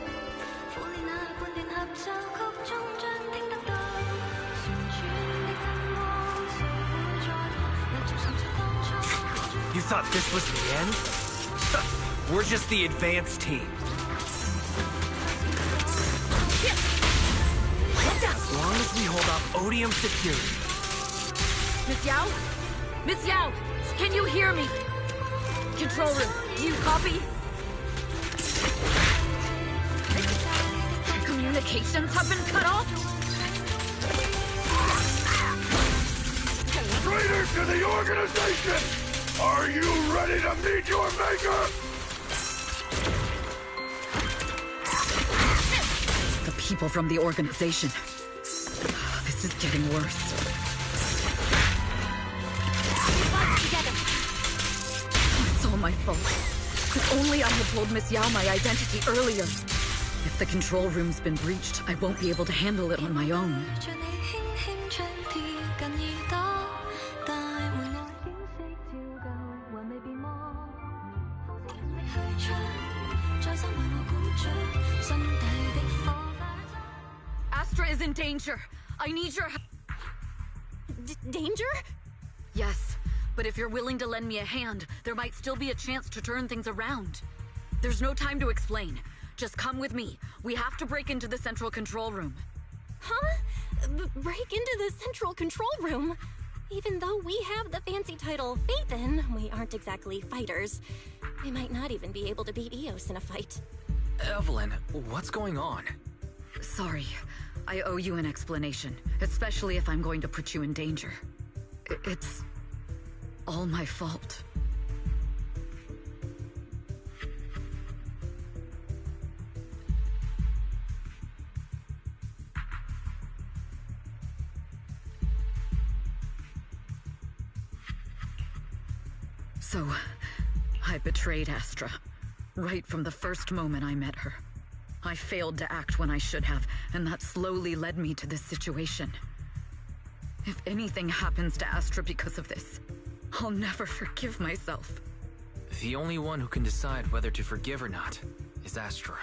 You thought this was the end? We're just the advanced team. As long as we hold off Odium security. Miss Yao? Miss Yao! Can you hear me? Control room, do you copy? Communications have been cut off? Traitor to the organization! Are you ready to meet your maker? The people from the organization. This is getting worse. It's all my fault. If only I had told Miss Yao my identity earlier. If the control room's been breached, I won't be able to handle it on my own. Astra is in danger. I need your help. Danger? Yes, but if you're willing to lend me a hand, there might still be a chance to turn things around. There's no time to explain. Just come with me. We have to break into the central control room. Huh? Break into the central control room? Even though we have the fancy title Phaethon, we aren't exactly fighters. We might not even be able to beat Eos in a fight. Evelyn, what's going on? Sorry. I owe you an explanation, especially if I'm going to put you in danger. It's all my fault. So, I betrayed Astra, right from the first moment I met her. I failed to act when I should have, and that slowly led me to this situation. If anything happens to Astra because of this, I'll never forgive myself. The only one who can decide whether to forgive or not is Astra.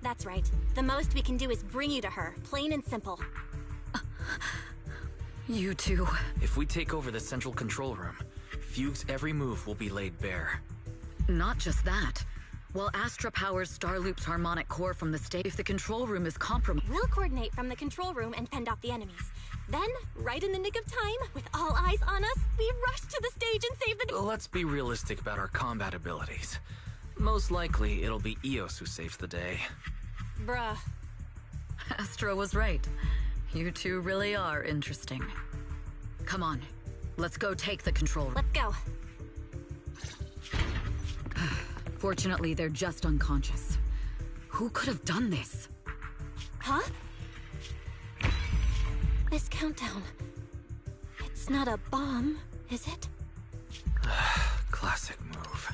That's right. The most we can do is bring you to her, plain and simple. You too. If we take over the central control room, Fugue's every move will be laid bare. Not just that. While Astra powers Starloop's harmonic core from the stage, if the control room is compromised... We'll coordinate from the control room and fend off the enemies. Then, right in the nick of time, with all eyes on us, we rush to the stage and save the... Let's be realistic about our combat abilities. Most likely, it'll be Eos who saves the day. Bruh. Astra was right. You two really are interesting. Come on. Let's go take the control room. Let's go. Fortunately, they're just unconscious. Who could have done this? Huh? This countdown. It's not a bomb, is it? Classic move.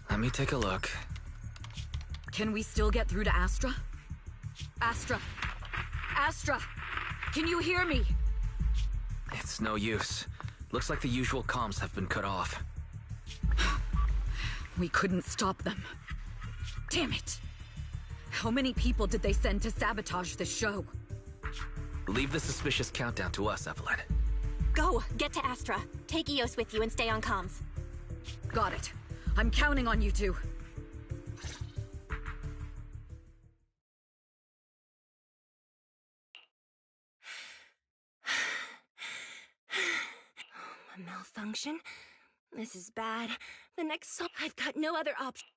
Let me take a look. Can we still get through to Astra? Astra! Astra! Can you hear me? It's no use. Looks like the usual comms have been cut off. We couldn't stop them. Damn it! How many people did they send to sabotage this show? Leave the suspicious countdown to us, Evelyn. Go, get to Astra. Take Eos with you and stay on comms. Got it. I'm counting on you two. A malfunction? This is bad. The next song, I've got no other option.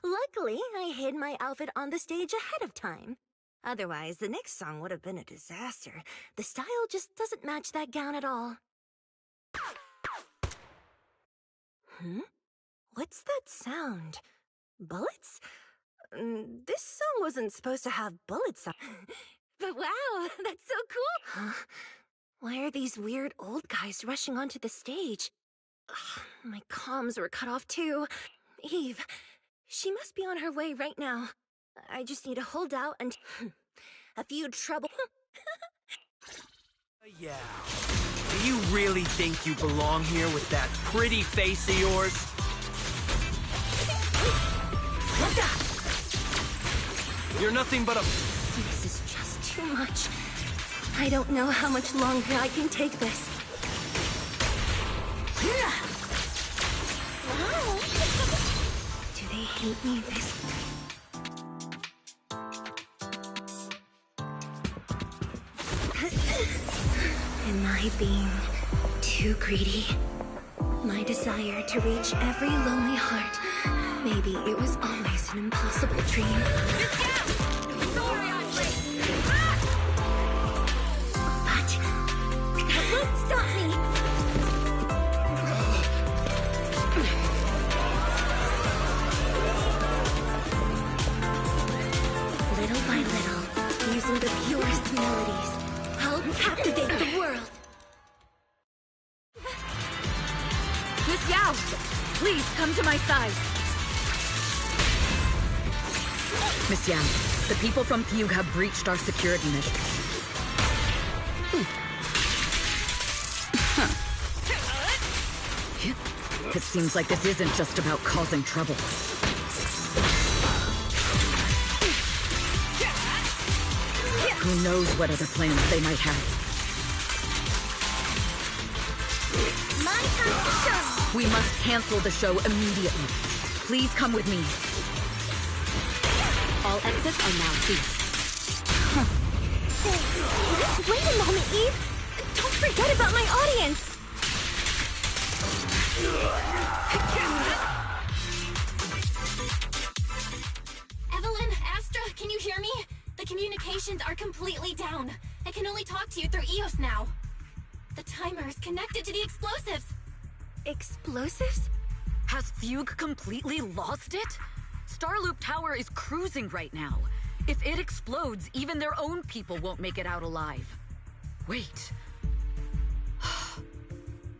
Luckily, I hid my outfit on the stage ahead of time. Otherwise, the next song would have been a disaster. The style just doesn't match that gown at all. What's that sound? Bullets? This song wasn't supposed to have bullets on. But wow, that's so cool! Huh? Why are these weird old guys rushing onto the stage? Ugh, my comms were cut off too. Eve, she must be on her way right now. I just need to hold out and a few trouble. Yeah. Do you really think you belong here with that pretty face of yours? You're nothing but a... This is just too much. I don't know how much longer I can take this. Wow. Do they hate me this... Am I being too greedy? My desire to reach every lonely heart. Maybe it was always an impossible dream. Sorry I'm late. But that won't stop me. Little by little, using the purest melodies, I'll captivate the world. Miss Yao, please come to my side. Miss Yao, the people from Fugue have breached our security measures. It seems like this isn't just about causing trouble. Who knows what other plans they might have. My time to shine. We must cancel the show immediately. Please come with me. All exits are now sealed. Wait a moment, Eve! Don't forget about my audience! Evelyn, Astra, can you hear me? The communications are completely down. I can only talk to you through Eos now. The timer is connected to the explosives. Explosives? Has Fugue completely lost it? Starloop Tower is cruising right now. If it explodes, even their own people won't make it out alive. Wait.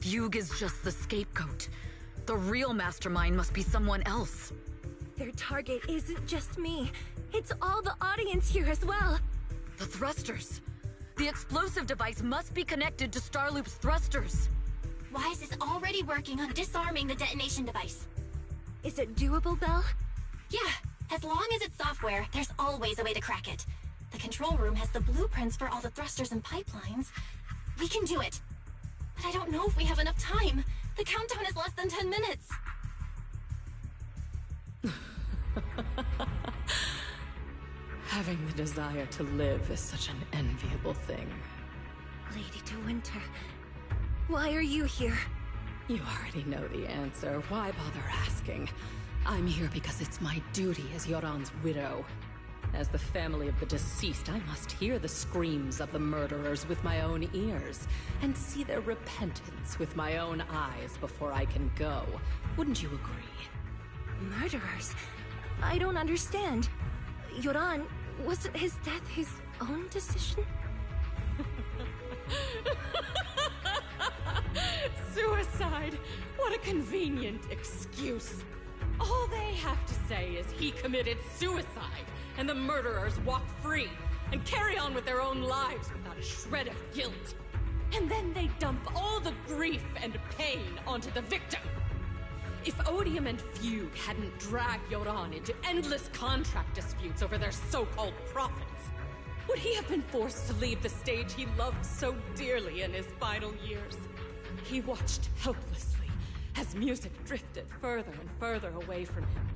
Fugue is just the scapegoat. The real mastermind must be someone else. Their target isn't just me. It's all the audience here as well. The thrusters. The explosive device must be connected to Starloop's thrusters. Wise is already working on disarming the detonation device. Is it doable, Belle? Yeah, as long as it's software, there's always a way to crack it. The control room has the blueprints for all the thrusters and pipelines. We can do it. But I don't know if we have enough time. The countdown is less than 10 minutes. Having the desire to live is such an enviable thing. Lady De Winter, why are you here? You already know the answer. Why bother asking? I'm here because it's my duty as Yoran's widow. As the family of the deceased, I must hear the screams of the murderers with my own ears, and see their repentance with my own eyes before I can go. Wouldn't you agree? Murderers? I don't understand. Yoran, wasn't his death his own decision? Suicide! What a convenient excuse. All they have to say is he committed suicide, and the murderers walk free and carry on with their own lives without a shred of guilt. And then they dump all the grief and pain onto the victim. If Odium and Fugue hadn't dragged Yoran into endless contract disputes over their so-called profits, would he have been forced to leave the stage he loved so dearly in his final years? He watched helplessly as music drifted further and further away from him,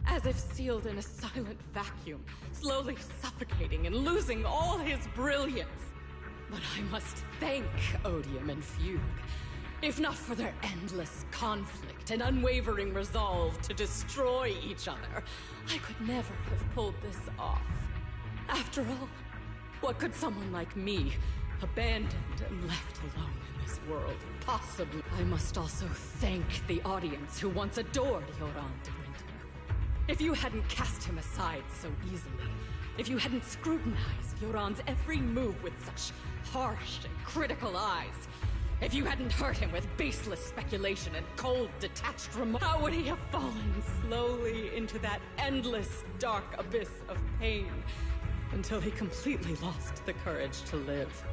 as if sealed in a silent vacuum, slowly suffocating and losing all his brilliance. But I must thank Odium and Fugue. If not for their endless conflict and unwavering resolve to destroy each other, I could never have pulled this off. After all, what could someone like me, abandoned and left alone in this world, possibly? I must also thank the audience who once adored Yoran de Winter. If you hadn't cast him aside so easily, if you hadn't scrutinized Yoran's every move with such harsh and critical eyes, if you hadn't hurt him with baseless speculation and cold, detached remarks, how would he have fallen slowly into that endless, dark abyss of pain until he completely lost the courage to live?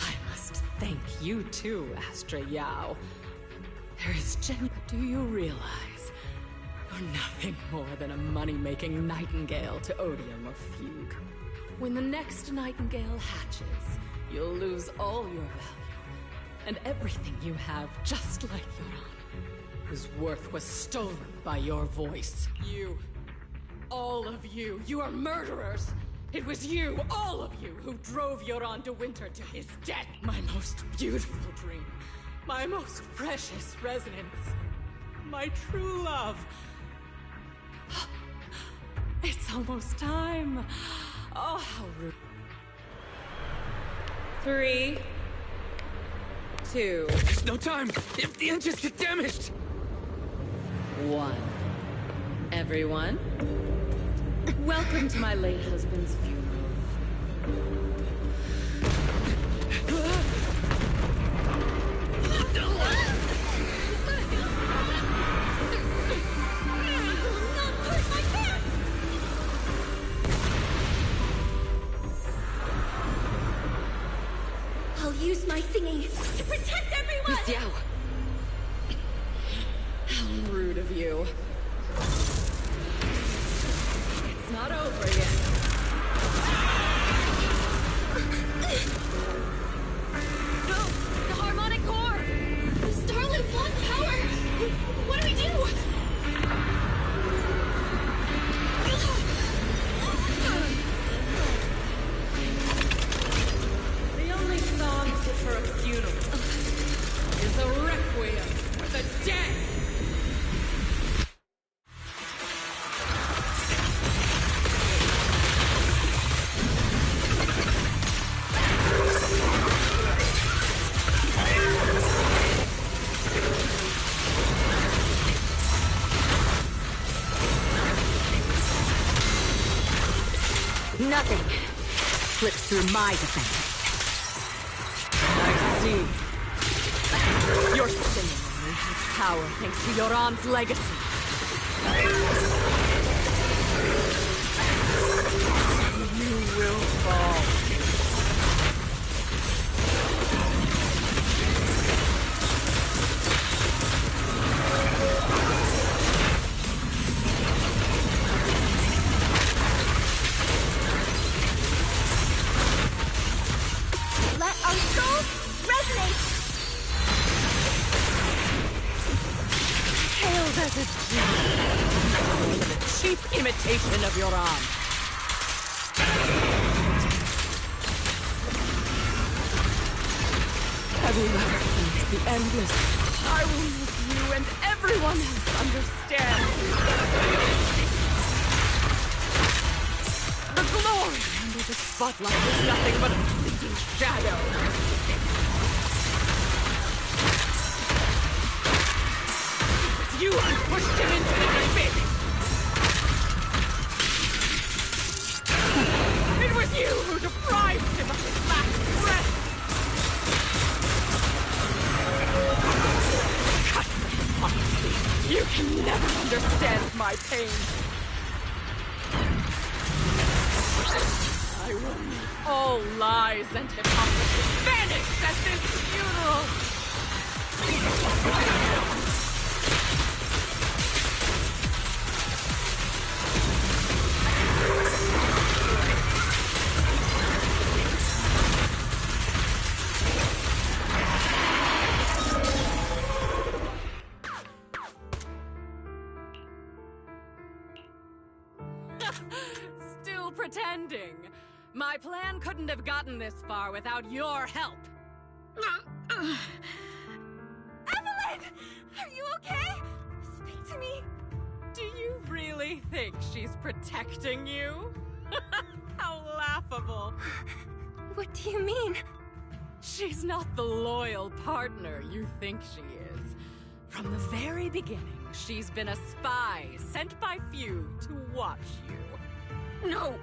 I must thank you too, Astra Yao. There is do you realize you're nothing more than a money-making nightingale to Odium or Fugue? When the next nightingale hatches, you'll lose all your value. And everything you have, just like Yoran, whose worth was stolen by your voice. You, all of you, you are murderers! It was you, all of you, who drove Yoran de Winter to his death. My most beautiful dream, my most precious resonance, my true love. It's almost time. Oh, how rude. 3, 2. There's no time! If the engines get damaged! 1. Everyone, welcome to my late husband's funeral. I'll use my singing to protect everyone! Miss Yao! How rude of you. It's not over yet. No! The harmonic core! Starlink's lost power! What do we do? The only song fit for a funeral is a requiem for the dead! Nothing slips through my defense. I see. Your singing only has power thanks to Yoran's legacy. You will fall. Let our souls resonate! Hailed as a genius, a cheap imitation of Yoran. Have you ever felt the endless? I will make you and everyone else understand. The glory under the spotlight is nothing but a fleeting shadow. It's you who pushed him into the abyss. It was you who deprived him of his last breath. Cut the hypocrisy. You can never understand my pain. I will make All lies and hypocrisy vanished at this funeral! Still pretending. My plan couldn't have gotten this far without your help. Evelyn! Are you okay? Speak to me. Do you really think she's protecting you? How laughable. What do you mean? She's not the loyal partner you think she is. From the very beginning, she's been a spy sent by few to watch you. No!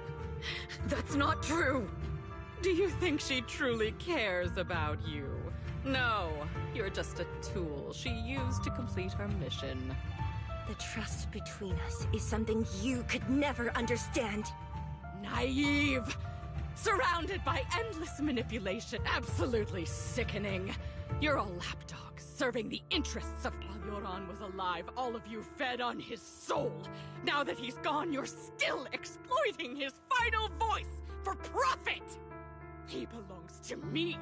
That's not true! Do you think she truly cares about you? No, you're just a tool she used to complete her mission. The trust between us is something you could never understand. Naive! Surrounded by endless manipulation, absolutely sickening. You're a lapdog serving the interests of... While Yoran was alive, all of you fed on his soul. Now that he's gone, you're still exploiting his vital voice for profit! He belongs to me!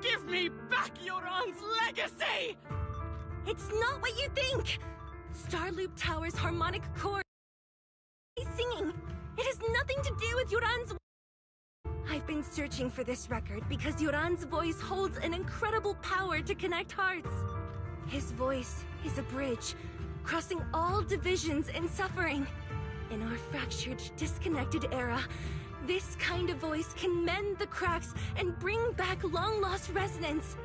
Give me back Yoran's legacy! It's not what you think! Starloop Tower's harmonic chord is singing. It has nothing to do with Yoran's... I've been searching for this record because Yoran's voice holds an incredible power to connect hearts. His voice is a bridge, crossing all divisions and suffering. In our fractured, disconnected era, this kind of voice can mend the cracks and bring back long-lost resonance.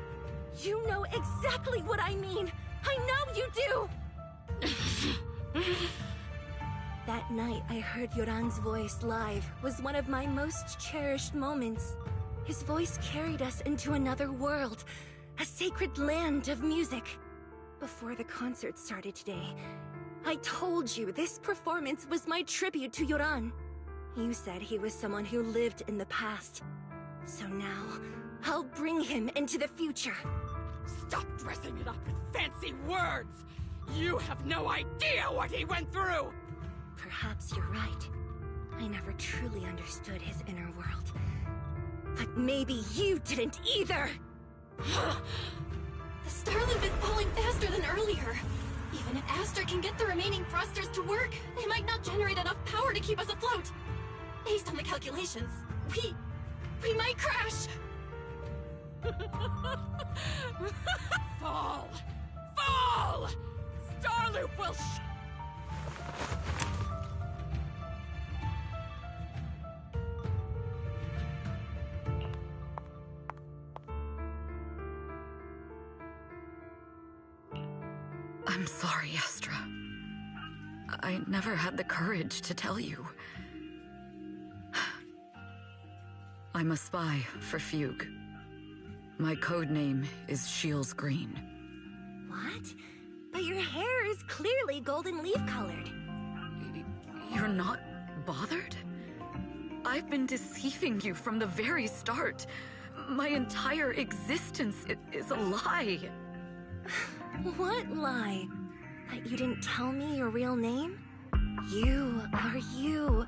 You know exactly what I mean. I know you do! That night I heard Yoran's voice live was one of my most cherished moments. His voice carried us into another world, a sacred land of music. Before the concert started today, I told you this performance was my tribute to Yoran. You said he was someone who lived in the past. So now, I'll bring him into the future. Stop dressing it up with fancy words! You have no idea what he went through! Perhaps you're right. I never truly understood his inner world. But maybe you didn't either! The Starloop is falling faster than earlier. Even if Aster can get the remaining thrusters to work, they might not generate enough power to keep us afloat. Based on the calculations, we might crash! Fall! Fall! Starloop will I'm sorry, Astra. I never had the courage to tell you. I'm a spy for Fugue. My code name is Shields Green. What? But your hair is clearly golden leaf-colored. You're not bothered? I've been deceiving you from the very start. My entire existence is a lie. What lie? That you didn't tell me your real name? You are you.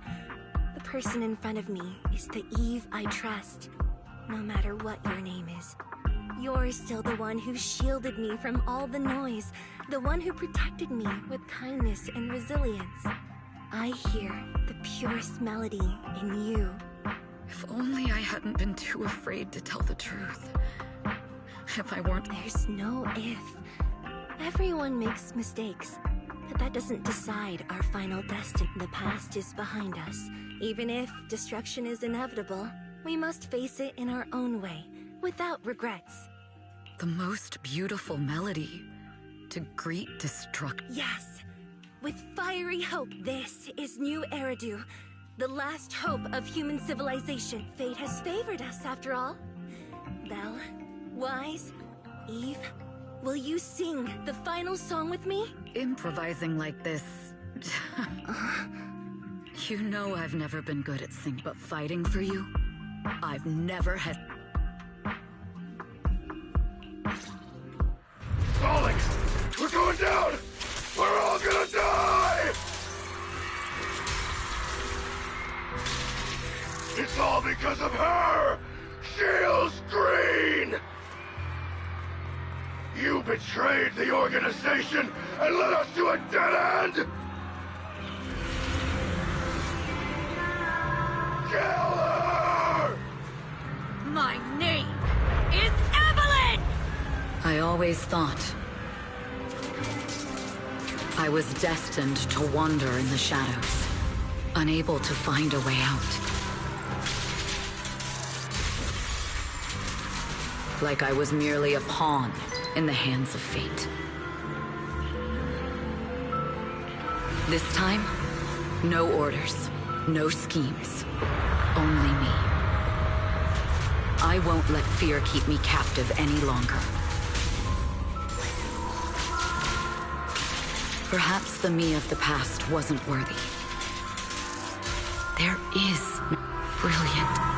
The person in front of me is the Eve I trust. No matter what your name is. You're still the one who shielded me from all the noise. The one who protected me with kindness and resilience. I hear the purest melody in you. If only I hadn't been too afraid to tell the truth. If I weren't... There's no if. Everyone makes mistakes, but that doesn't decide our final destiny. The past is behind us. Even if destruction is inevitable, we must face it in our own way, without regrets. The most beautiful melody to greet destruction. Yes. With fiery hope, this is New Eridu, the last hope of human civilization. Fate has favored us, after all. Belle, Wise, Eve, will you sing the final song with me? Improvising like this... You know I've never been good at singing, but fighting for you? I've never had... Falling! We're going down! We're all gonna die! It's all because of her! Shields Green! You betrayed the organization and led us to a dead end! Kill her! My name is Evelyn! I always thought I was destined to wander in the shadows, unable to find a way out. Like I was merely a pawn in the hands of fate. This time, no orders, no schemes, only me. I won't let fear keep me captive any longer. Perhaps the me of the past wasn't worthy. There is brilliant.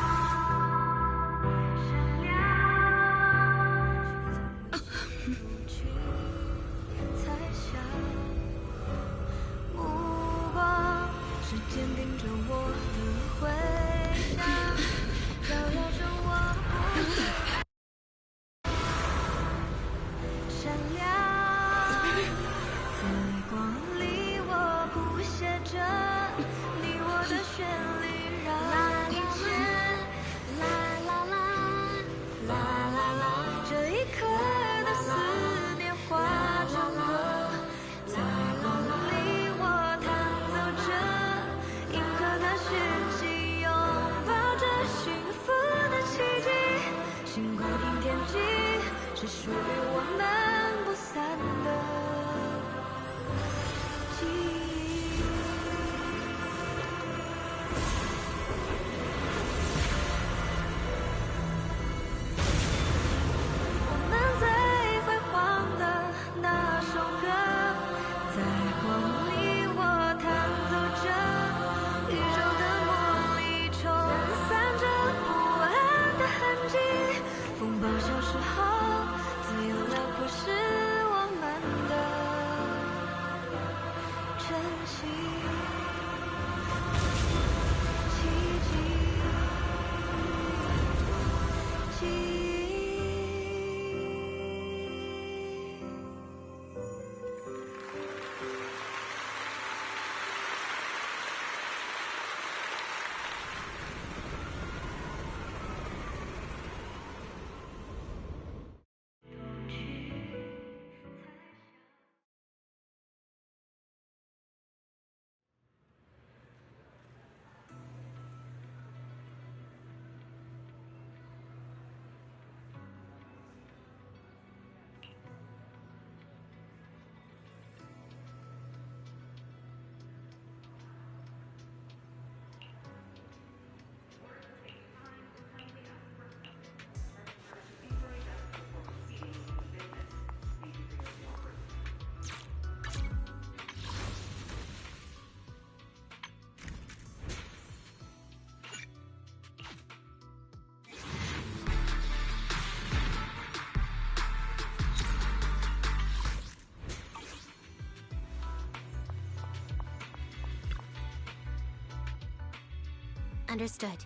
Understood.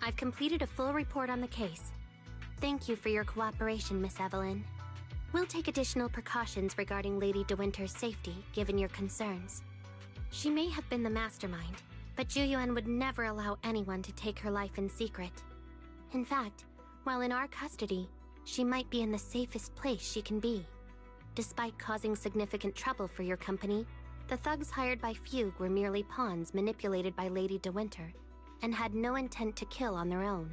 I've completed a full report on the case. Thank you for your cooperation, Miss Evelyn. We'll take additional precautions regarding Lady De Winter's safety, given your concerns. She may have been the mastermind, but Juyuan would never allow anyone to take her life in secret. In fact, while in our custody, she might be in the safest place she can be. Despite causing significant trouble for your company, the thugs hired by Fugue were merely pawns manipulated by Lady De Winter, and had no intent to kill on their own.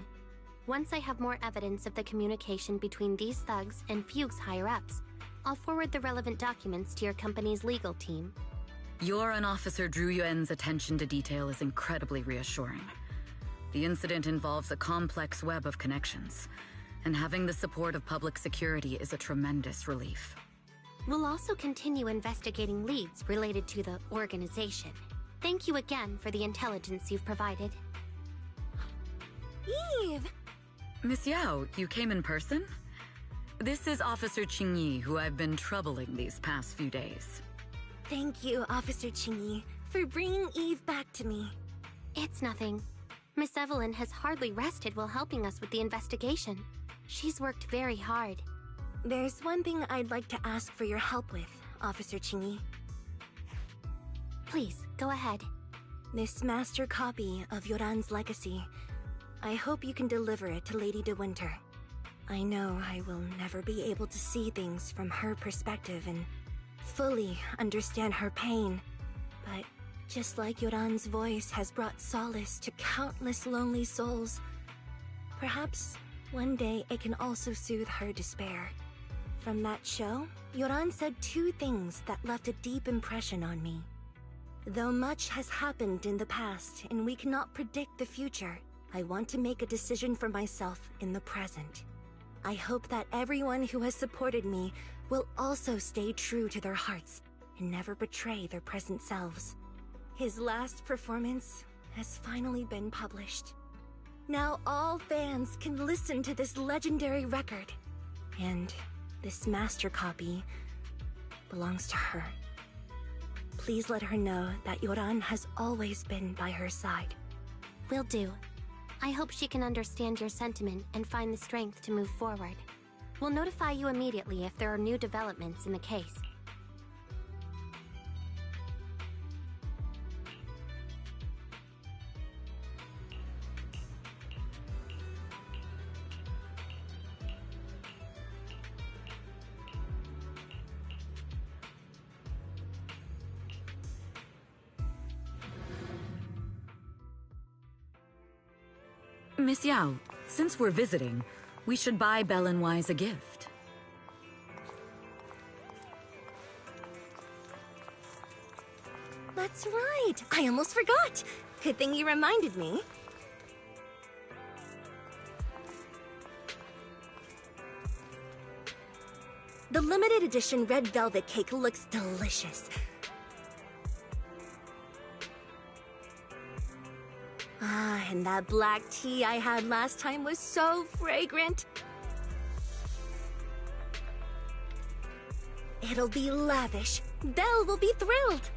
Once I have more evidence of the communication between these thugs and Fugue's higher-ups, I'll forward the relevant documents to your company's legal team. Your and Officer Zhu Yuan's attention to detail is incredibly reassuring. The incident involves a complex web of connections, and having the support of public security is a tremendous relief. We'll also continue investigating leads related to the organization. Thank you again for the intelligence you've provided. Eve! Miss Yao, you came in person? This is Officer Qingyi, who I've been troubling these past few days. Thank you, Officer Qingyi, for bringing Eve back to me. It's nothing. Miss Evelyn has hardly rested while helping us with the investigation. She's worked very hard. There's one thing I'd like to ask for your help with, Officer Qingyi. Please, go ahead. This master copy of Yoran's legacy. I hope you can deliver it to Lady De Winter. I know I will never be able to see things from her perspective and fully understand her pain, but just like Yoran's voice has brought solace to countless lonely souls, perhaps one day it can also soothe her despair. From that show, Yoran said two things that left a deep impression on me. Though much has happened in the past and we cannot predict the future, I want to make a decision for myself in the present. I hope that everyone who has supported me will also stay true to their hearts and never betray their present selves. His last performance has finally been published. Now all fans can listen to this legendary record. And this master copy belongs to her. Please let her know that Yoran has always been by her side. Will do. I hope she can understand your sentiment and find the strength to move forward. We'll notify you immediately if there are new developments in the case. Miss Yao, since we're visiting, we should buy Belle and Wise a gift. That's right! I almost forgot! Good thing you reminded me. The limited edition red velvet cake looks delicious. Ah, and that black tea I had last time was so fragrant. It'll be lavish. Belle will be thrilled.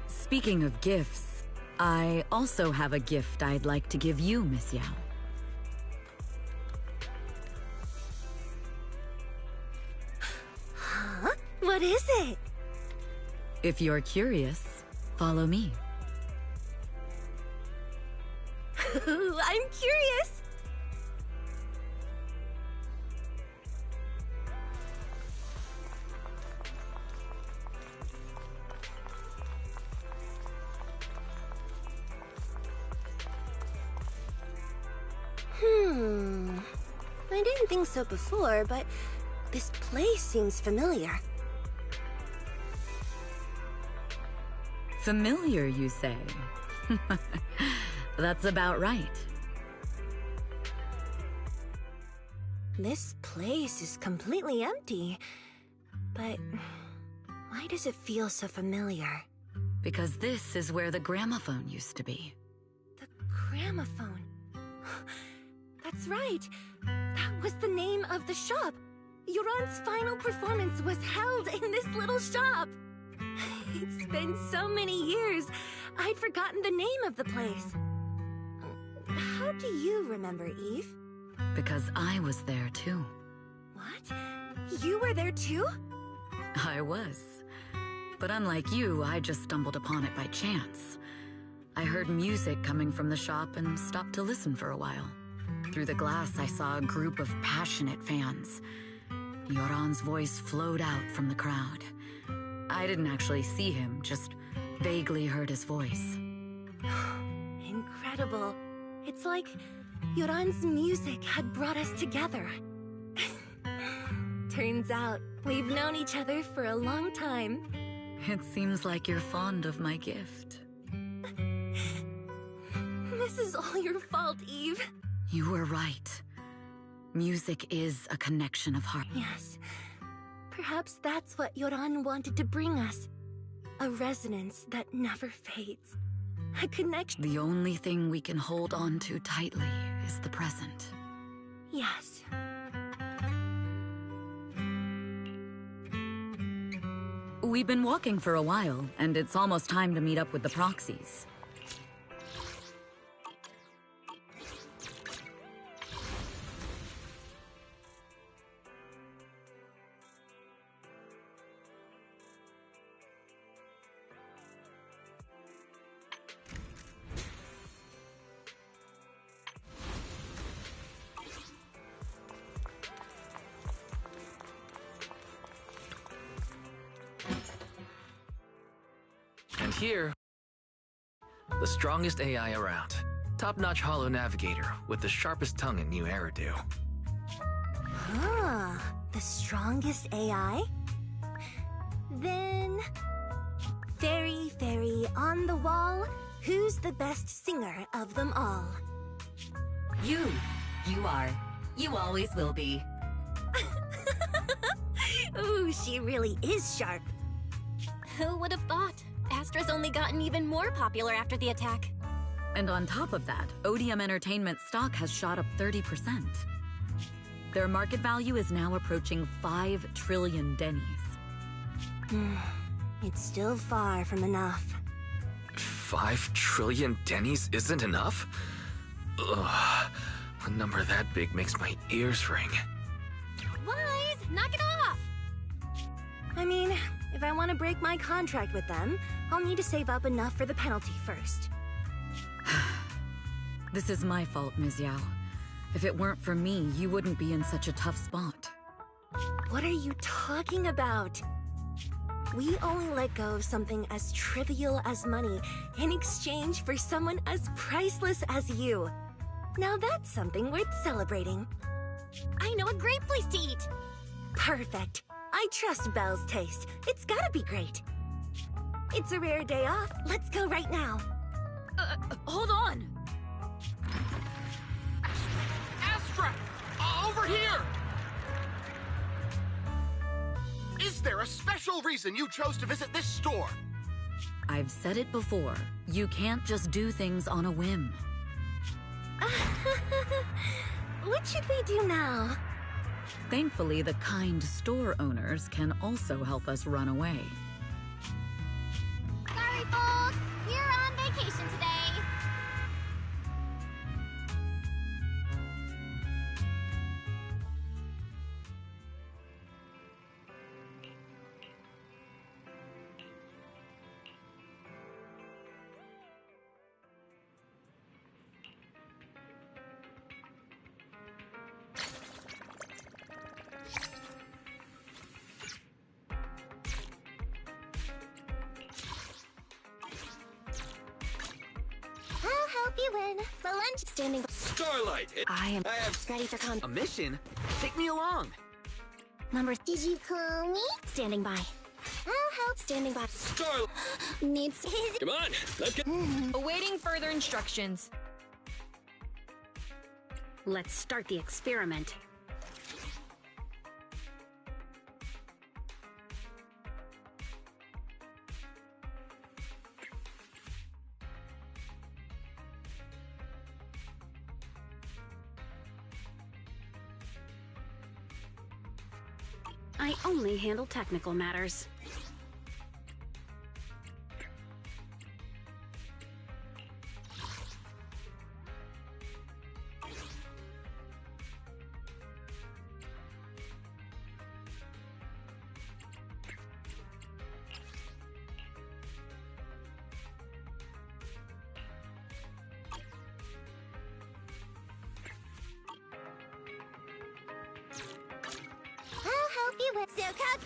Speaking of gifts, I also have a gift I'd like to give you, Miss Yao. Huh? What is it? If you're curious, follow me. I'm curious! I didn't think so before, but this place seems familiar. Familiar, you say? That's about right. This place is completely empty. But why does it feel so familiar? Because this is where the gramophone used to be. The gramophone. That's right. That was the name of the shop. Yoran's final performance was held in this little shop. It's been so many years, I'd forgotten the name of the place. How do you remember, Eve? Because I was there too. What? You were there too? I was. But unlike you, I just stumbled upon it by chance. I heard music coming from the shop and stopped to listen for a while. Through the glass, I saw a group of passionate fans. Yoran's voice flowed out from the crowd. I didn't actually see him, just vaguely heard his voice. Incredible. It's like Yoran's music had brought us together. Turns out, we've known each other for a long time. It seems like you're fond of my gift. This is all your fault, Eve. You were right. Music is a connection of heart. Yes. Perhaps that's what Yoran wanted to bring us. A resonance that never fades. A connection. The only thing we can hold on to tightly is the present. Yes. We've been walking for a while, and it's almost time to meet up with the proxies. And here, the strongest AI around. Top-notch holo navigator with the sharpest tongue in new Eridu. Huh. The strongest AI? Then... Fairy, fairy, on the wall, who's the best singer of them all? You. You are. You always will be. Ooh, she really is sharp. Who would have thought? Astra's only gotten even more popular after the attack. And on top of that, Odium Entertainment stock has shot up 30%. Their market value is now approaching 5 trillion dennies. It's still far from enough. 5 trillion dennies isn't enough? Ugh. A number that big makes my ears ring. Wise, knock it off! I mean, if I want to break my contract with them, I'll need to save up enough for the penalty first. This is my fault, Ms. Yao. If it weren't for me, you wouldn't be in such a tough spot. What are you talking about? We only let go of something as trivial as money in exchange for someone as priceless as you. Now that's something worth celebrating. I know a great place to eat! Perfect. I trust Belle's taste. It's gotta be great. It's a rare day off. Let's go right now. Hold on! Astra! Over here! Is there a special reason you chose to visit this store? I've said it before. You can't just do things on a whim. What should we do now? Thankfully, the kind store owners can also help us run away. Sorry, folks! We're on vacation today! I'll help you win. The lunch standing. Starlight! I am ready for A mission? Take me along! Numbers. Did you call me? Standing by. I'll help. Standing by. Starlight! Needs his. Come on, let's get... Awaiting further instructions. Let's start the experiment. I only handle technical matters.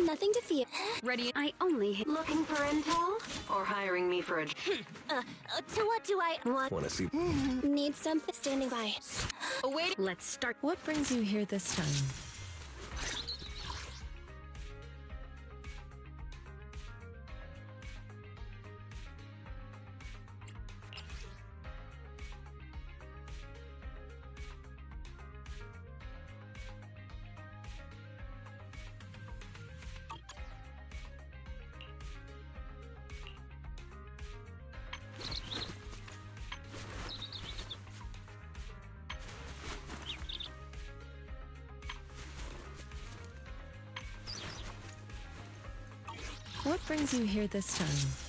Nothing to fear. Ready? I only Looking for intel? Or hiring me for a... To what do I... What? Wanna see... Need something. Standing by. Awaiting. Let's start. What brings you here this time? What brings you here this time?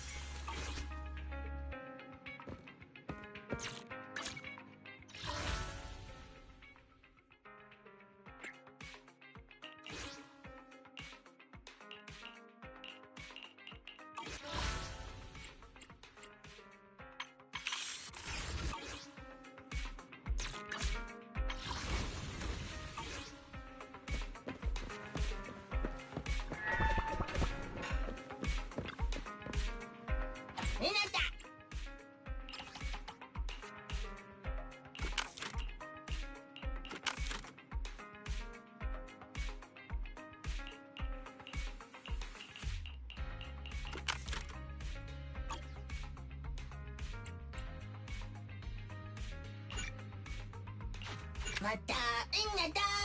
またみんなだ